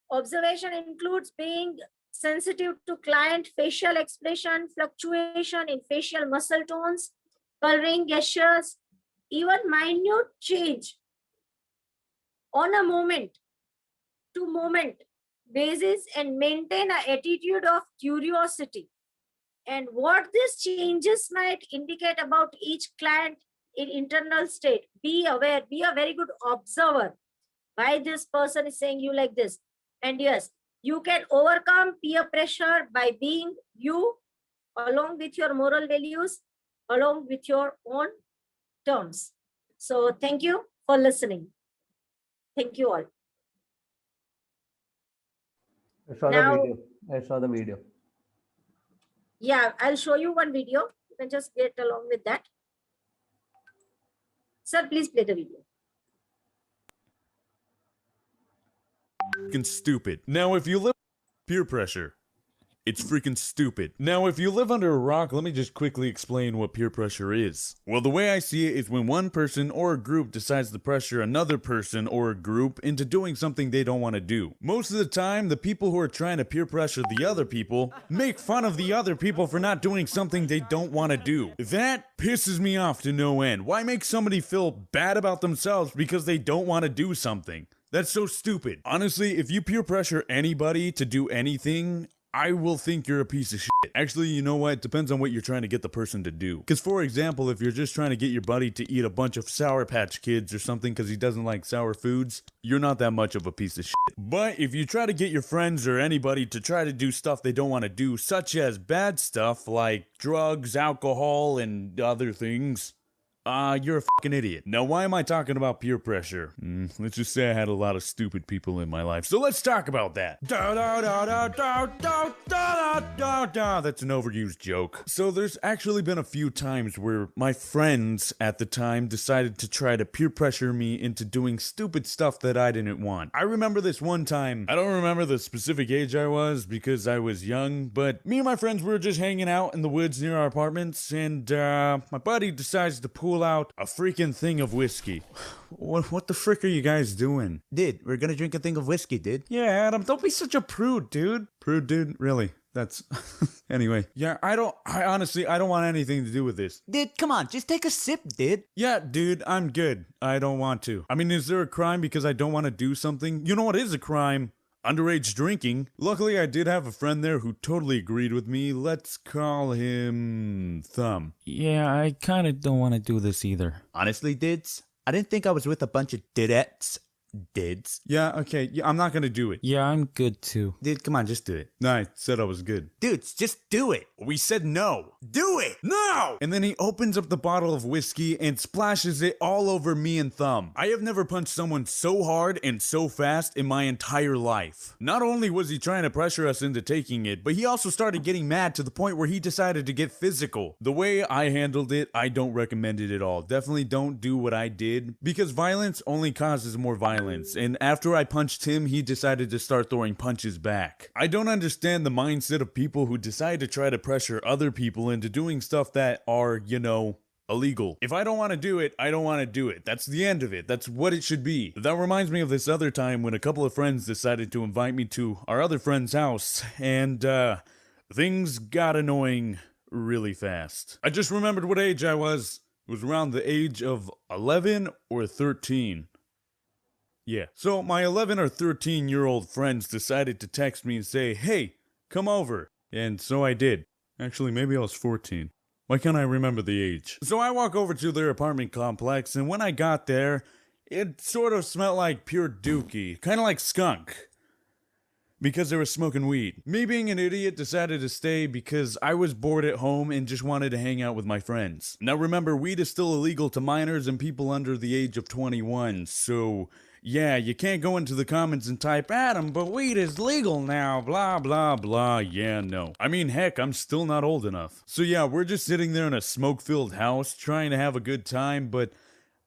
Observation includes being sensitive to client facial expression, fluctuation in facial muscle tones, coloring, gestures, even minute change on a moment to moment basis, and maintain an attitude of curiosity. And what these changes might indicate about each client in internal state. Be aware, be a very good observer. Why this person is saying you like this. And yes, you can overcome peer pressure by being you, along with your moral values, along with your own terms. So thank you for listening. Thank you all. I saw Now- the video. I saw the video. Yeah, I'll show you one video. You can just get along with that. Sir, please play the video. Stupid. Now, if you live peer pressure, It's freaking stupid. Now, if you live under a rock, let me just quickly explain what peer pressure is. Well, the way I see it is when one person or a group decides to pressure another person or a group into doing something they don't want to do. Most of the time, the people who are trying to peer pressure the other people make fun of the other people for not doing something they don't want to do. That pisses me off to no end. Why make somebody feel bad about themselves because they don't want to do something? That's so stupid. Honestly, if you peer pressure anybody to do anything, I will think you're a piece of shit. Actually, you know what? It depends on what you're trying to get the person to do. Because, for example, if you're just trying to get your buddy to eat a bunch of Sour Patch Kids or something because he doesn't like sour foods, you're not that much of a piece of shit. But if you try to get your friends or anybody to try to do stuff they don't want to do, such as bad stuff like drugs, alcohol, and other things, you're a fucking idiot. Now, why am I talking about peer pressure? Let's just say I had a lot of stupid people in my life, so let's talk about that. That's an overused joke. So there's actually been a few times where my friends at the time decided to try to peer pressure me into doing stupid stuff that I didn't want. I remember this one time, I don't remember the specific age I was because I was young, but me and my friends were just hanging out in the woods near our apartments, and my buddy decides to pull out a freaking thing of whiskey. What the frick are you guys doing? Dude, we're gonna drink a thing of whiskey, dude. Yeah, Adam, don't be such a prude, dude. Prude, dude? Really? That's... Anyway, yeah, I honestly don't want anything to do with this. Dude, come on, just take a sip, dude. Yeah, dude, I'm good. I don't want to. I mean, is there a crime because I don't want to do something? You know what is a crime? Underage drinking. Luckily, I did have a friend there who totally agreed with me. Let's call him Thumb. Yeah, I kind of don't want to do this either. Honestly, Dids, I didn't think I was with a bunch of didettes. Dids? Yeah, okay, yeah, I'm not gonna do it. Yeah, I'm good too. Dude, come on, just do it. No, I said I was good. Dudes, just do it. We said no. Do it! No! And then he opens up the bottle of whiskey and splashes it all over me and Thumb. I have never punched someone so hard and so fast in my entire life. Not only was he trying to pressure us into taking it, but he also started getting mad to the point where he decided to get physical. The way I handled it, I don't recommend it at all. Definitely don't do what I did, because violence only causes more violence. And after I punched him, he decided to start throwing punches back. I don't understand the mindset of people who decide to try to pressure other people into doing stuff that are, you know, illegal. If I don't want to do it, I don't want to do it. That's the end of it. That's what it should be. That reminds me of this other time when a couple of friends decided to invite me to our other friend's house, and things got annoying really fast. I just remembered what age I was. It was around the age of 11 or 13. Yeah. So my 11 or 13-year-old friends decided to text me and say, hey, come over. And so I did. Actually, maybe I was 14. Why can't I remember the age? So I walk over to their apartment complex, and when I got there, it sort of smelled like pure dookie. Kind of like skunk. Because they were smoking weed. Me being an idiot decided to stay because I was bored at home and just wanted to hang out with my friends. Now remember, weed is still illegal to minors and people under the age of 21, so... yeah, you can't go into the comments and type, Adam, but weed is legal now, blah, blah, blah. Yeah, no. I mean, heck, I'm still not old enough. So yeah, we're just sitting there in a smoke-filled house trying to have a good time, but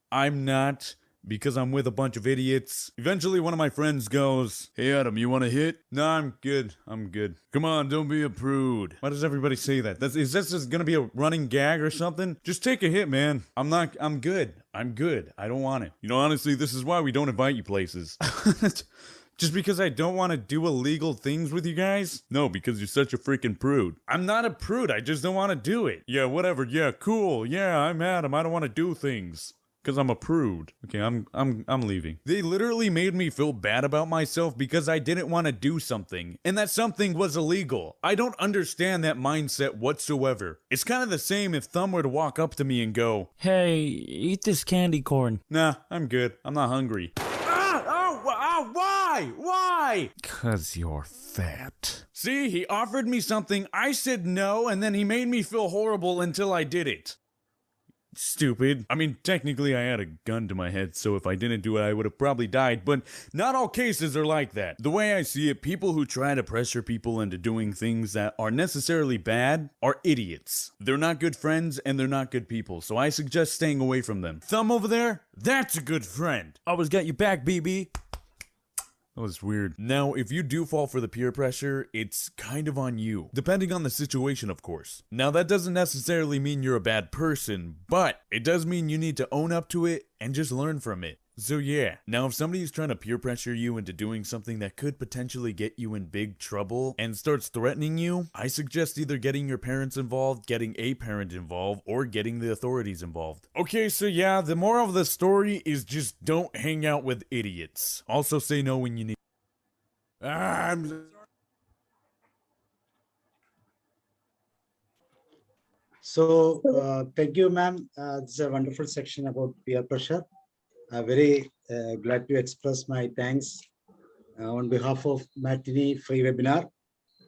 I'm not, because I'm with a bunch of idiots. Eventually, one of my friends goes, hey, Adam, you want a hit? No, I'm good. I'm good. Come on, don't be a prude. Why does everybody say that? Is this just gonna be a running gag or something? Just take a hit, man. I'm good. I'm good. I don't want it. You know, honestly, this is why we don't invite you places. Just because I don't want to do illegal things with you guys? No, because you're such a freaking prude. I'm not a prude. I just don't want to do it. Yeah, whatever. Yeah, cool. Yeah, I'm Adam. I don't want to do things. Because I'm a prude. Okay, I'm leaving. They literally made me feel bad about myself because I didn't want to do something. And that something was illegal. I don't understand that mindset whatsoever. It's kind of the same if Thumb were to walk up to me and go, hey, eat this candy corn. Nah, I'm good. I'm not hungry. Why? Why? Because you're fat. See, he offered me something, I said no, and then he made me feel horrible until I did it. Stupid. I mean, technically I had a gun to my head, so if I didn't do it, I would have probably died, but not all cases are like that. The way I see it, people who try to pressure people into doing things that are necessarily bad are idiots. They're not good friends, and they're not good people, so I suggest staying away from them. Thumb over there? That's a good friend. Always got your back, BB. That was weird. Now, if you do fall for the peer pressure, it's kind of on you, depending on the situation, of course. Now, that doesn't necessarily mean you're a bad person, but it does mean you need to own up to it and just learn from it. So yeah, now if somebody's trying to peer pressure you into doing something that could potentially get you in big trouble and starts threatening you, I suggest either getting your parents involved, getting a parent involved, or getting the authorities involved. Okay, so yeah, the moral of the story is just don't hang out with idiots. Also say no when you need. So thank you, ma'am. This is a wonderful section about peer pressure. Very glad to express my thanks on behalf of Matinee Free Webinar.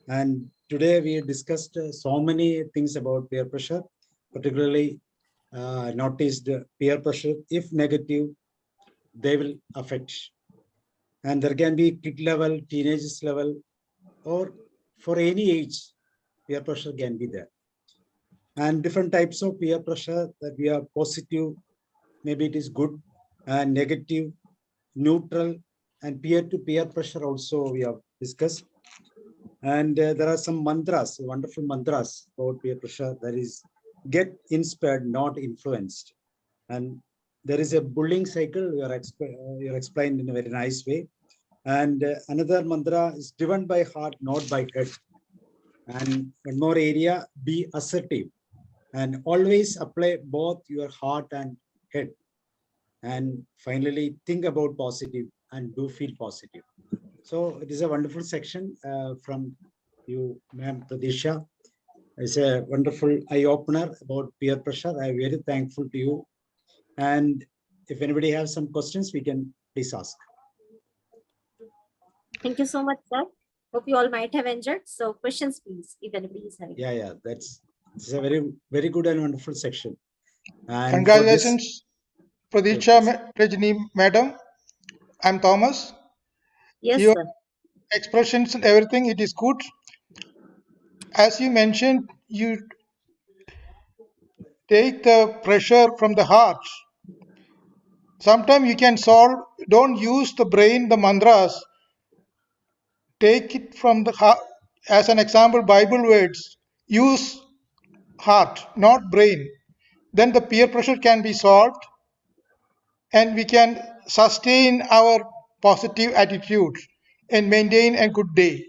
And today we discussed so many things about peer pressure, particularly noticed peer pressure. If negative, they will affect. And there can be kid level, teenagers level, or for any age, peer pressure can be there. And different types of peer pressure that we are positive, maybe it is good, and negative, neutral, and peer-to-peer pressure also we have discussed. And there are some mantras, wonderful mantras about peer pressure. That is, get inspired, not influenced. And there is a bullying cycle. You're explained in a very nice way. And another mantra is driven by heart, not by head. And one more area, be assertive. And always apply both your heart and head. And finally, think about positive and do feel positive. So it is a wonderful section from you, ma'am Pratisha. It's a wonderful eye-opener about peer pressure. I'm very thankful to you. And if anybody has some questions, we can please ask. Thank you so much, sir. Hope you all might have enjoyed. So questions, please, if anybody is having. Yeah, it's a very good and wonderful section. And congratulations, Pratisha Rajani, madam. I'm Thomas. Yes, Your sir. expressions and everything, it is good. As you mentioned, you take the pressure from the heart. Sometimes you can solve, don't use the brain, the mantras. Take it from the heart. As an example, Bible words. Use heart, not brain. Then the peer pressure can be solved and we can sustain our positive attitude and maintain a good day.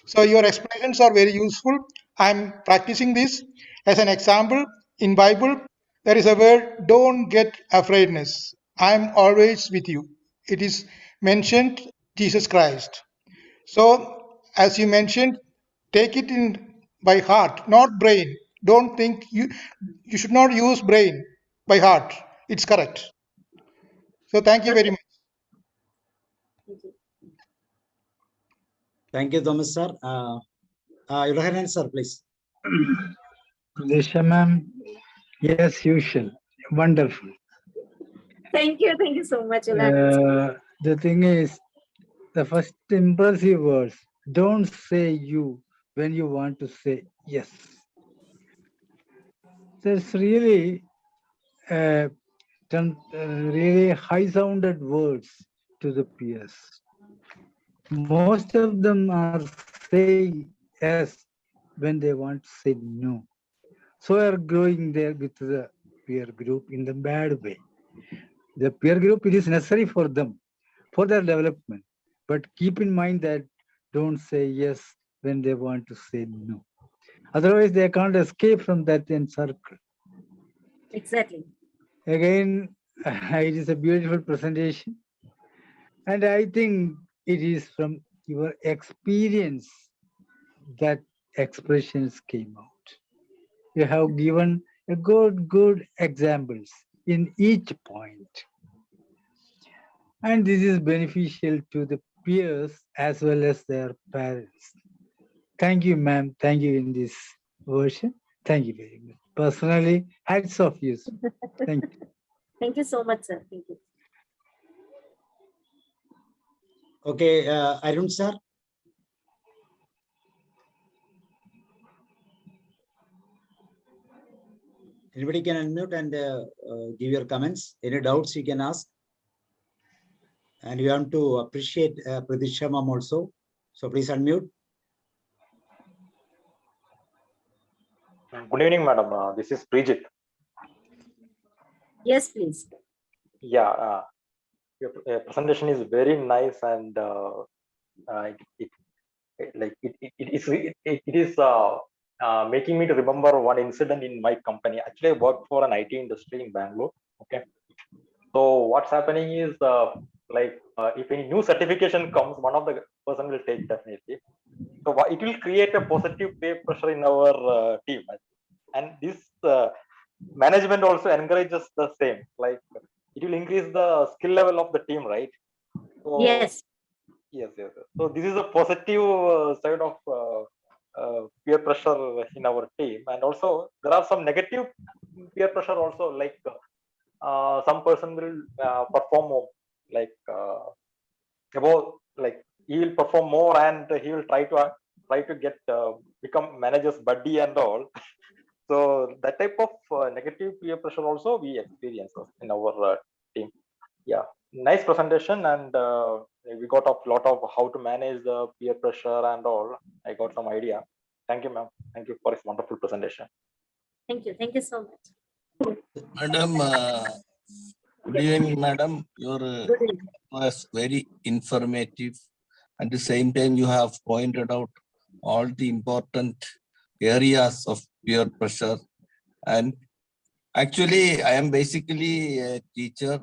So your explanations are very useful. I'm practicing this. As an example, in Bible, there is a word, don't get afraidness. I'm always with you. It is mentioned Jesus Christ. So as you mentioned, take it in by heart, not brain. Don't think you should not use brain by heart. It's correct. So thank you very much. Thank you, Thomas, sir. Your hand, sir, please. Pratisha ma'am, yes, you shall. Wonderful. Thank you so much. The thing is, the first impressive words, don't say you when you want to say yes. There's really really high-sounded words to the peers. Most of them are saying yes when they want to say no. So we are growing there with the peer group in the bad way. The peer group, it is necessary for them, for their development. But keep in mind that don't say yes when they want to say no. Otherwise, they can't escape from that circle. Exactly. Again, it is a beautiful presentation. And I think it is from your experience that expressions came out. You have given a good examples in each point. And this is beneficial to the peers as well as their parents. Thank you, ma'am. Thank you in this version. Thank you very much. Personally, hats off you. Thank you. Thank you so much, sir. Thank you. Okay, Arun, sir. Anybody can unmute and give your comments. Any doubts you can ask. And we want to appreciate Pratiksha ma'am also. So please unmute. Good evening, madam. This is Prijit. Yes, please. Yeah, your presentation is very nice, and it is making me to remember one incident in my company. Actually, I work for an IT industry in Bangalore. Okay, so what's happening is if any new certification comes, one of the person will take definitely. So it will create a positive peer pressure in our team, and this management also encourages the same. Like it will increase the skill level of the team, right? So, Yes. Yes. So this is a positive side of peer pressure in our team, and also there are some negative peer pressure also. Like some person will perform more, like he will perform more, and he will try to get become manager's buddy and all. So that type of negative peer pressure also we experience in our team. Yeah, nice presentation, and we got a lot of how to manage the peer pressure and all. I got some idea. Thank you, ma'am. Thank you for this wonderful presentation. Thank you. Thank you so much. Madam, good evening, madam. Your Good evening. was very informative. At the same time, you have pointed out all the important areas of peer pressure. And actually, I am basically a teacher.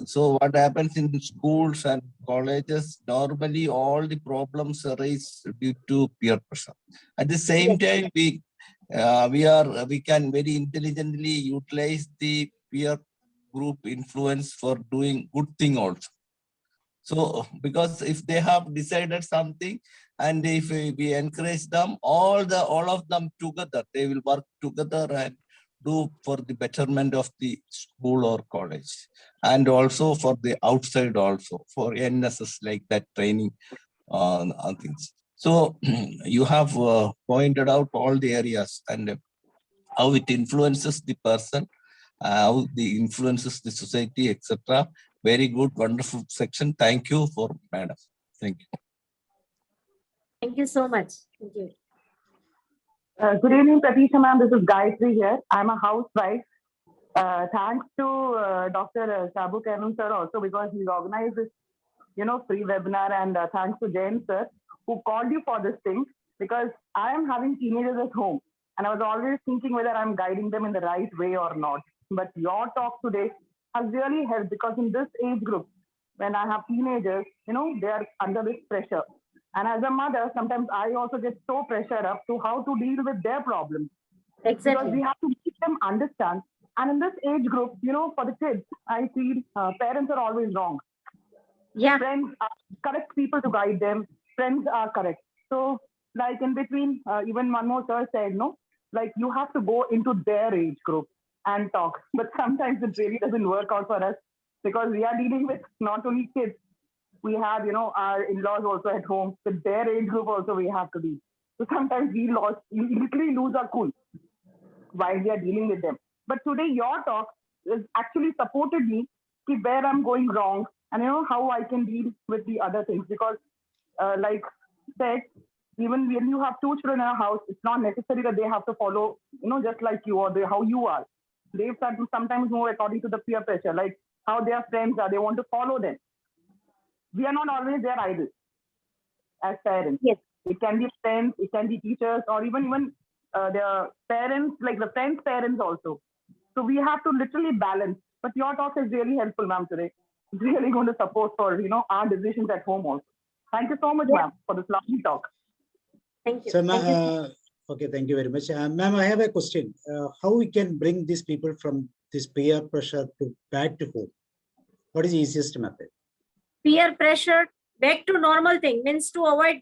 So what happens in schools and colleges, normally all the problems arise due to peer pressure. At the same time, we can very intelligently utilize the peer group influence for doing good thing also. So because if they have decided something, and if we encourage them, all of them together, they will work together and do for the betterment of the school or college, and also for the outside also, for NSS, like that training things. So you have pointed out all the areas and how it influences the person, how it influences the society, etc. Very good, wonderful section. Thank you for madam. Thank you. Thank you so much. Thank you. Good evening, Pratisha ma'am. This is Gayatri here. I'm a housewife. Thanks to Dr. Sabukeralam sir also, because he's organized this, free webinar, and thanks to Jain sir who called you for this thing, because I am having teenagers at home and I was always thinking whether I'm guiding them in the right way or not. But your talk today has really helped, because in this age group, when I have teenagers, they are under this pressure. And as a mother, sometimes I also get so pressured up to how to deal with their problems. Exactly. Because we have to make them understand. And in this age group, for the kids, I feel parents are always wrong. Yeah. Friends are correct people to guide them. Friends are correct. So, like in between, even Manmo sir said, like you have to go into their age group and talk. But sometimes it really doesn't work out for us, because we are dealing with not only kids, we have, our in-laws also at home. With their age group also we have to deal. So sometimes we literally lose our cool while we are dealing with them. But today your talk has actually supported me to where I'm going wrong, and how I can deal with the other things. Because like said, even when you have two children in a house, it's not necessary that they have to follow, just like you or how you are. They sometimes move according to the peer pressure, like how their friends are, they want to follow them. We are not always their idols as parents. Yes. It can be friends, it can be teachers, or even their parents, like the friends' parents also. So we have to literally balance. But your talk is really helpful, ma'am, today. It's really going to support for, our decisions at home also. Thank you so much, ma'am, for this lovely talk. Thank you. So, Thank you. okay, thank you very much. Ma'am, I have a question. How we can bring these people from this peer pressure back to home? What is the easiest method? Peer pressure back to normal thing means to avoid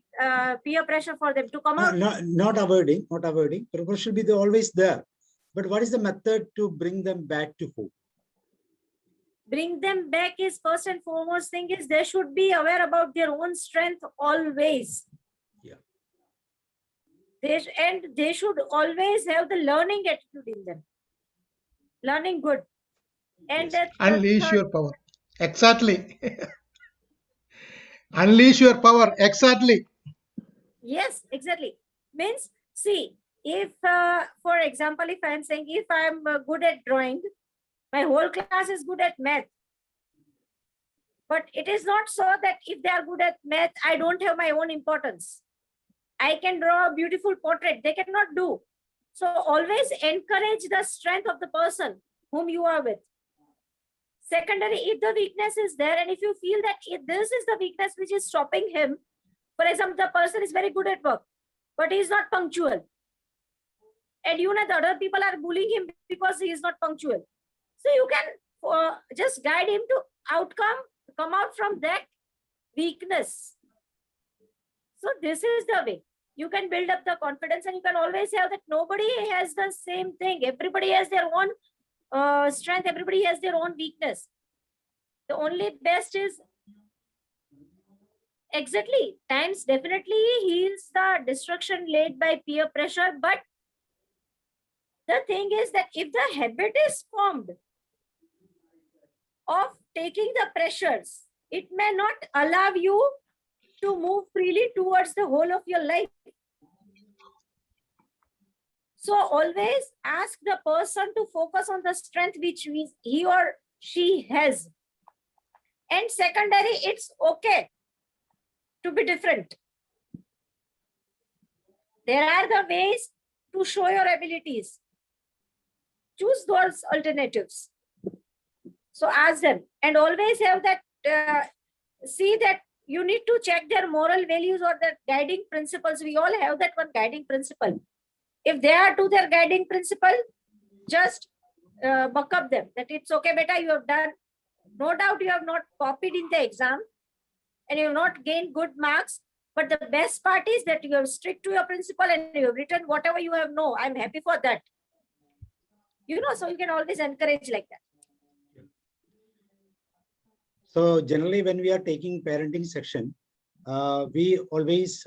peer pressure for them to come out. Not avoiding. Peer pressure should be always there. But what is the method to bring them back to home? Bring them back is first and foremost thing is they should be aware about their own strength always. Yeah. They should always have the learning attitude in them. Learning good. And Yes. Unleash your power. Exactly. Unleash your power. Exactly. Yes, exactly. Means, see, if, for example, if I'm saying, if I'm good at drawing, my whole class is good at math. But it is not so that if they are good at math, I don't have my own importance. I can draw a beautiful portrait. They cannot do. So always encourage the strength of the person whom you are with. Secondary, if the weakness is there, and if you feel that if this is the weakness which is stopping him, for example, the person is very good at work, but he is not punctual. And you know, the other people are bullying him because he is not punctual. So you can just guide him to come out from that weakness. So this is the way you can build up the confidence, and you can always have that nobody has the same thing. Everybody has their own strength. Everybody has their own weakness. The only best is exactly times definitely heals the destruction laid by peer pressure. But the thing is that if the habit is formed of taking the pressures, it may not allow you to move freely towards the whole of your life. So always ask the person to focus on the strength which he or she has. And secondary, it's okay to be different. There are the ways to show your abilities. Choose those alternatives. So ask them, and always have that, see that you need to check their moral values or their guiding principles. We all have that one guiding principle. If they are to their guiding principle, just buck up them that it's okay, beta, you have done. No doubt you have not copied in the exam and you have not gained good marks. But the best part is that you are strict to your principle and you have written whatever you have known. I'm happy for that. You know, so you can always encourage like that. So generally, when we are taking parenting section, we always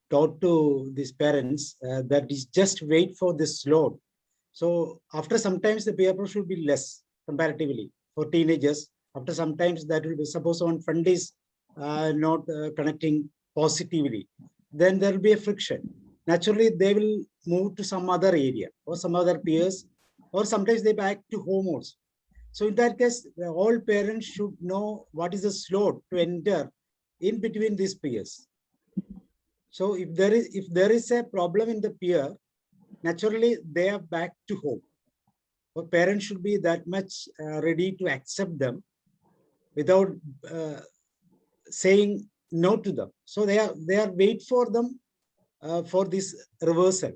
taught to these parents that is just wait for this load. So after sometimes the peer pressure should be less comparatively for teenagers. After sometimes that will be, suppose one friend is not connecting positively, then there will be a friction. Naturally, they will move to some other area or some other peers, or sometimes they back to home also. So in that case, all parents should know what is the slot to enter in between these peers. So if there is a problem in the peer, naturally they are back to home. So parents should be that much ready to accept them without saying no to them. So they are wait for them for this reversal.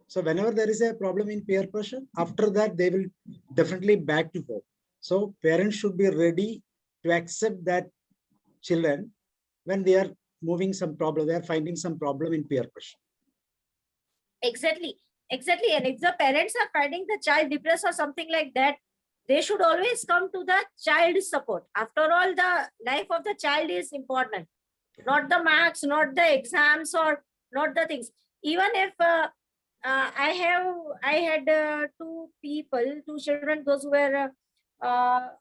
So whenever there is a problem in peer pressure, after that they will definitely back to home. So parents should be ready to accept that children when they are moving some problem, they are finding some problem in peer pressure. Exactly. And if the parents are finding the child depressed or something like that, they should always come to the child support. After all, the life of the child is important, not the marks, not the exams, or not the things. Even if I had two children, those who were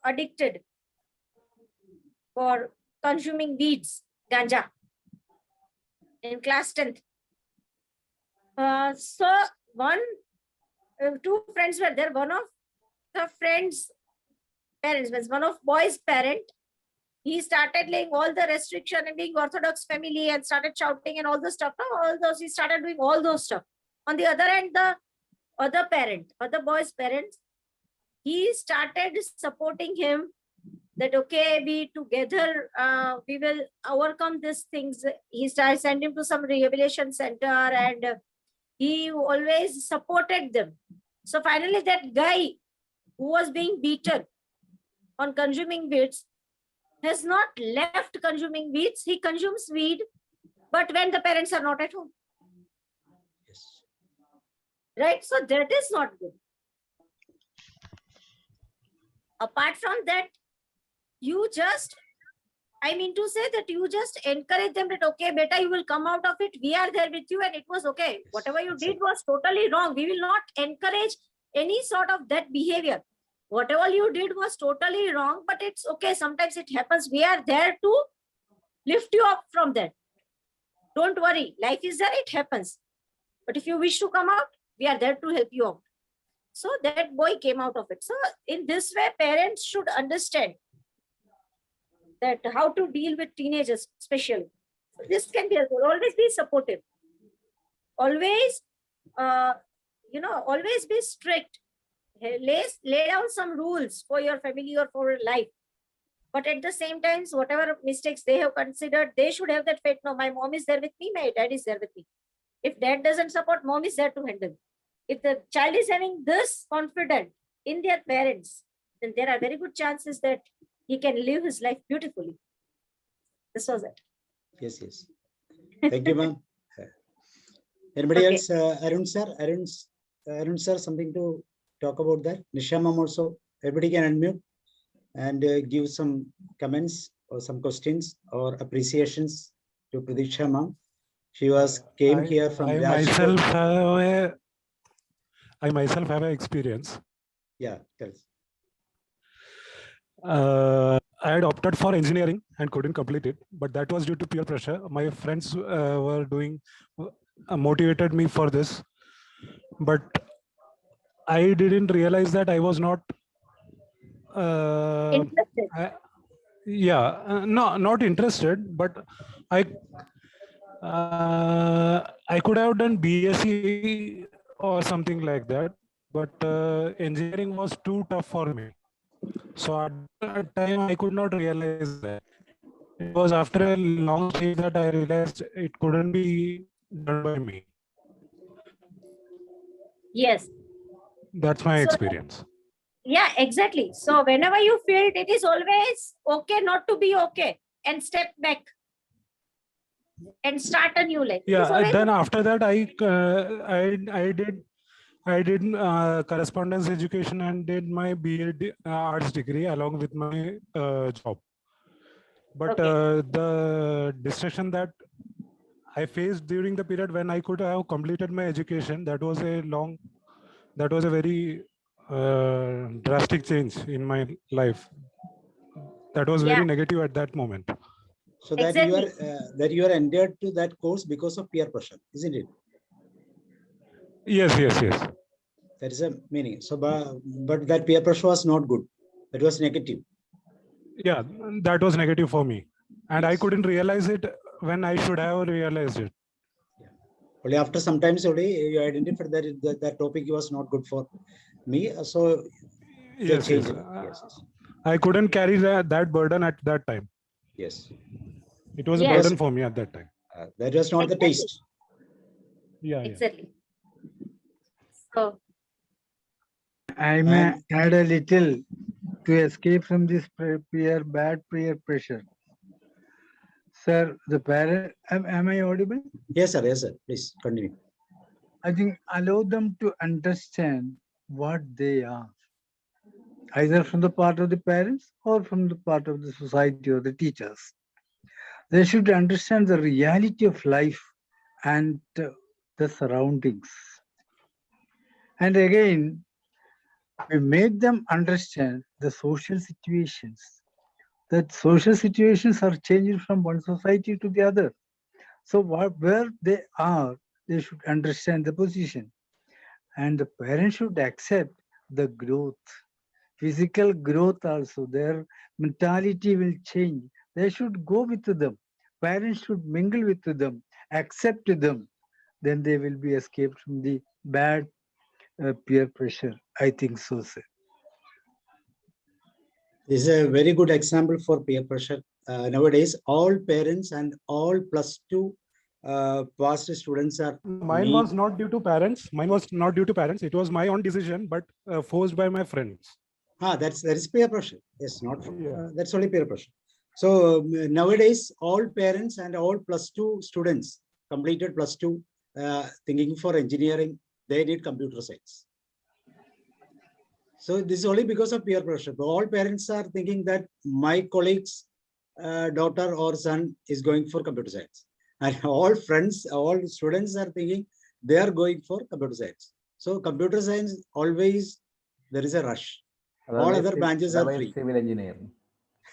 addicted for consuming weeds, ganja, in class 10th. So two friends were there. One of the friends' parents was one of boy's parent. He started laying all the restriction and being Orthodox family and started shouting and all the stuff. All those, he started doing all those stuff. On the other hand, the other boy's parents, he started supporting him that, okay, we together, we will overcome these things. He started sending him to some rehabilitation center and he always supported them. So finally, that guy who was being beaten on consuming weeds has not left consuming weeds. He consumes weed, but when the parents are not at home. Yes. Right? So that is not good. Apart from that, you just, I mean to say that you just encourage them that, okay, beta, you will come out of it. We are there with you and it was okay. Whatever you did was totally wrong. We will not encourage any sort of that behavior. Whatever you did was totally wrong, but it's okay. Sometimes it happens. We are there to lift you up from that. Don't worry. Life is there. It happens. But if you wish to come out, we are there to help you out. So that boy came out of it. So in this way, parents should understand that how to deal with teenagers, especially. So this can be always be supportive. Always, always be strict. Lay down some rules for your family or for your life. But at the same time, whatever mistakes they have considered, they should have that faith. No, my mom is there with me, my dad is there with me. If dad doesn't support, mom is there to handle. If the child is having this confidence in their parents, then there are very good chances that he can live his life beautifully. This was it. Yes, yes. Thank you, ma'am. Anybody Okay. else? Arun sir, something to talk about that? Nisha ma'am also. Everybody can unmute and give some comments or some questions or appreciations to Pratiksha ma'am. She came here from Rajkot. I myself have an experience. Yeah, tell us. I had opted for engineering and couldn't complete it, but that was due to peer pressure. My friends were motivated me for this, but I didn't realize that I was not. Interested. Not interested, but I could have done BSc or something like that, but engineering was too tough for me. So at that time, I could not realize that. It was after a long stage that I realized it couldn't be done by me. Yes. That's my So- experience. Yeah, exactly. So whenever you feel it is always okay not to be okay, and step back and start a new life. It is Yeah. always Then okay. after that, I did correspondence education and did my BA arts degree along with my job. But the distraction that I faced during the period when I could have completed my education, that was a very drastic change in my life. That was very negative at that moment. So that you are entered to that course because of peer pressure, isn't it? Yes. That is a meaning. So, but that peer pressure was not good. That was negative. Yeah, that was negative for me, and I Yes. couldn't realize it when I should have realized it. Only after sometimes only you identified that that topic was not good for me. So they Yes. changed it. Yes. I couldn't carry that burden at that time. Yes. It was a Yes. burden for me at that time. That was not the Exactly. taste. Yeah. Exactly. So I may add a little to escape from this bad peer pressure. Sir, the parent, am I audible? Yes, sir. Yes, sir. Please continue. I think allow them to understand what they are, either from the part of the parents or from the part of the society or the teachers. They should understand the reality of life and the surroundings. And again, we make them understand the social situations. That social situations are changing from one society to the other. So where they are, they should understand the position. And the parents should accept the growth. Physical growth also, their mentality will change. They should go with them. Parents should mingle with them, accept them. Then they will be escaped from the bad peer pressure. I think so, sir. This is a very good example for peer pressure. Nowadays, all parents and all +2 past students are. Mine was not due to parents. It was my own decision, but forced by my friends. That is peer pressure. Yes, not that's only peer pressure. So nowadays, all parents and all +2 students completed +2, thinking for engineering, they need computer science. So this is only because of peer pressure. So all parents are thinking that my colleague's daughter or son is going for computer science, and all friends, all students are thinking they are going for computer science. So computer science, always there is a rush. All other branches are otherwise free. civil engineering.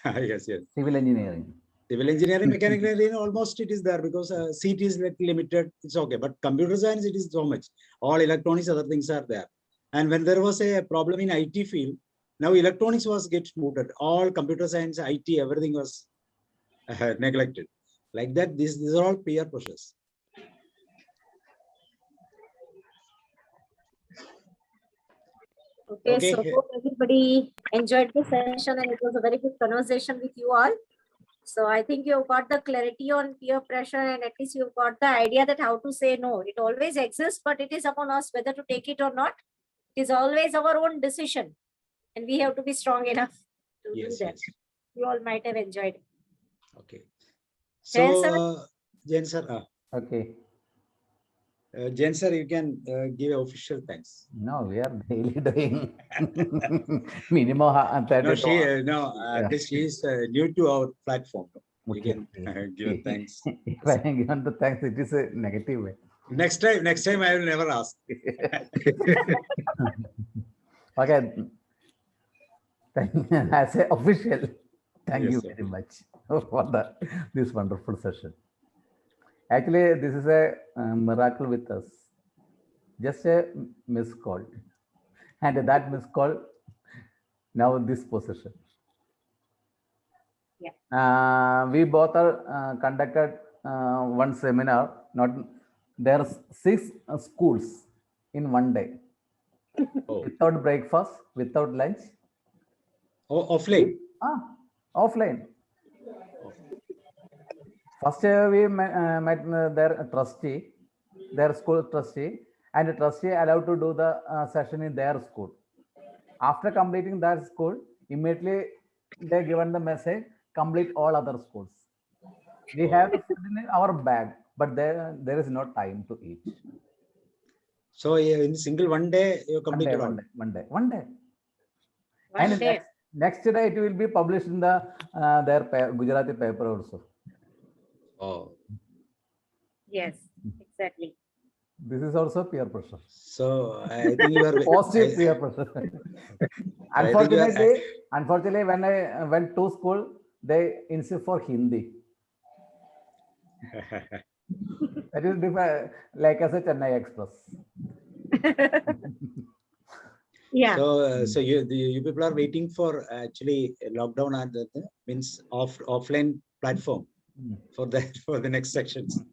Yes, yes. Civil engineering. Civil engineering, mechanical engineering, almost it is there because seat is limited. It's okay. But computer science, it is so much. All electronics, other things are there. And when there was a problem in IT field, now electronics was get moved. All computer science, IT, everything was neglected. Like that, these are all peer pressures. Okay, so hope everybody enjoyed the session and it was a very good conversation with you all. So I think you've got the clarity on peer pressure and at least you've got the idea that how to say no. It always exists, but it is upon us whether to take it or not. It is always our own decision and we have to be strong enough to do that. Yes. You all might have enjoyed it. Okay. Jain So, Jain sir, Okay. Jain sir, you can give official thanks. No, we are daily doing minimum 30. No, at least she is new to our platform. You Okay. can give thanks. If I am given the thanks, it is a negative way. Next time I will never ask. Okay. As an official, thank you very much for this wonderful session. Actually, this is a miracle with us. Just a missed call. And that missed call, now this position. Yeah. We both are conducted one seminar. There are 6 schools in one day. Oh. Without breakfast, without lunch. Oh, offline. Offline. First we met their trustee, their school trustee, and the trustee allowed to do the session in their school. After completing that school, immediately they given the message, complete all other schools. We have the food in our bag, but there is no time to eat. So in single one day, you completed One day. And next day it will be published in the their Gujarati paper also. Oh. Yes, exactly. This is also peer pressure. So I think you are positive peer pressure. Unfortunately, when I went to school, they insist for Hindi. That is different, like as a Chennai Express. Yeah. So you people are waiting for actually lockdown and means offline platform for the next sections.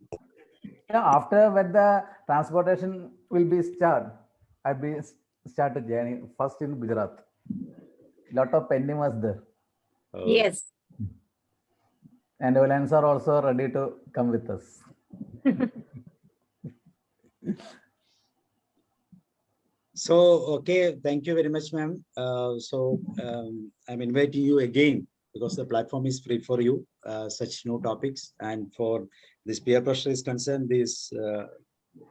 Yeah, after when the transportation will be start, I be start a journey first in Gujarat. Lot of pending was there. Oh. Yes. And Valens are also ready to come with us. So, okay, thank you very much, ma'am. I'm inviting you again because the platform is free for you, such new topics. And for this peer pressure is concerned, this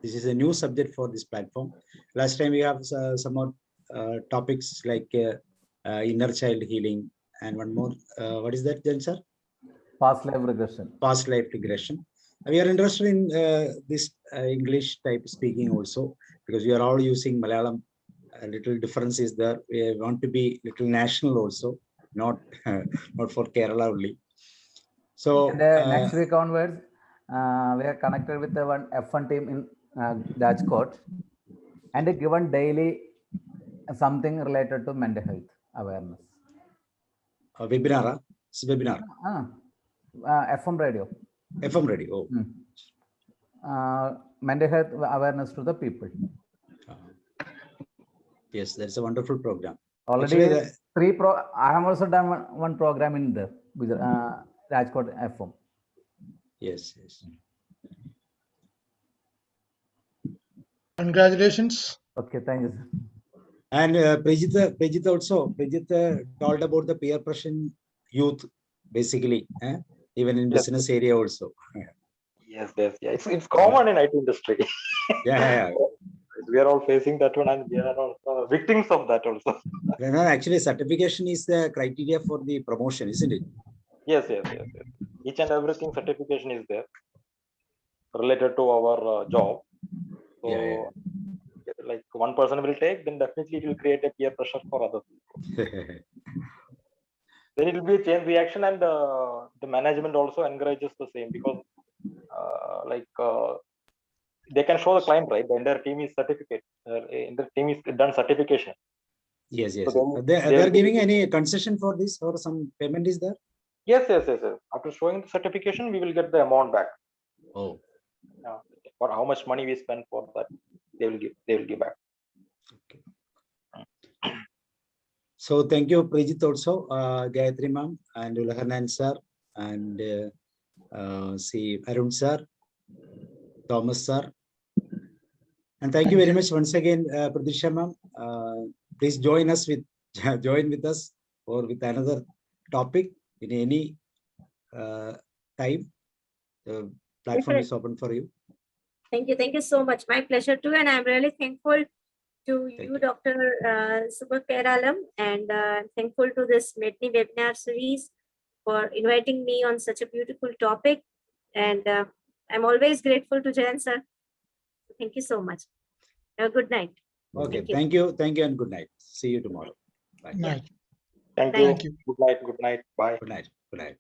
is a new subject for this platform. Last time we have some more topics like inner child healing and one more. What is that, Jen, sir? Past life regression. Past life regression. We are interested in this English type speaking also because we are all using Malayalam. A little difference is there. We want to be little national also, not not for Kerala only. So next week onwards, we are connected with the one F1 team in RAJKOT and given daily something related to mental health awareness. A webinar, it's a webinar. FM radio. FM radio. Mental health awareness to the people. Yes, that's a wonderful program. Already I have also done one program in the RAJKOT FM. Yes. Congratulations. Okay, thank you, sir. And Prijita also. Prijita told about the peer pressure youth, basically, even in business area also. Yes. It's common in IT industry. Yeah. We are all facing that one, and we are all victims of that also. No, actually, certification is the criteria for the promotion, isn't it? Yes. Each and everything certification is there related to our job. So, like one person will take, then definitely it will create a peer pressure for others. Then it will be a chain reaction, and the management also encourages the same, because they can show the client, right? The entire team is certificate. The team is done certification. Yes, yes. So They they are will giving any concession for this, or some payment is there? Yes. After showing the certification, we will get the amount back. Oh, For how much money we spend for that, they will give back. okay. So thank you, Prijit, also, Gayatri ma'am, and Ulahanan sir, and see Arun sir, Thomas sir. And thank you very much once again, Pratiksha ma'am. Please join us with or with another topic in any time. The platform is open for you. Thank you so much. My pleasure too, and I'm really thankful to you, Dr. Sabukeralam, and thankful to this Medni webinar series for inviting me on such a beautiful topic. And I'm always grateful to Jayan sir. Thank you so much. Have a good night. Okay, thank you, and good night. See you tomorrow. Bye. Night. Thank Thank you. Good night. Bye. Good night.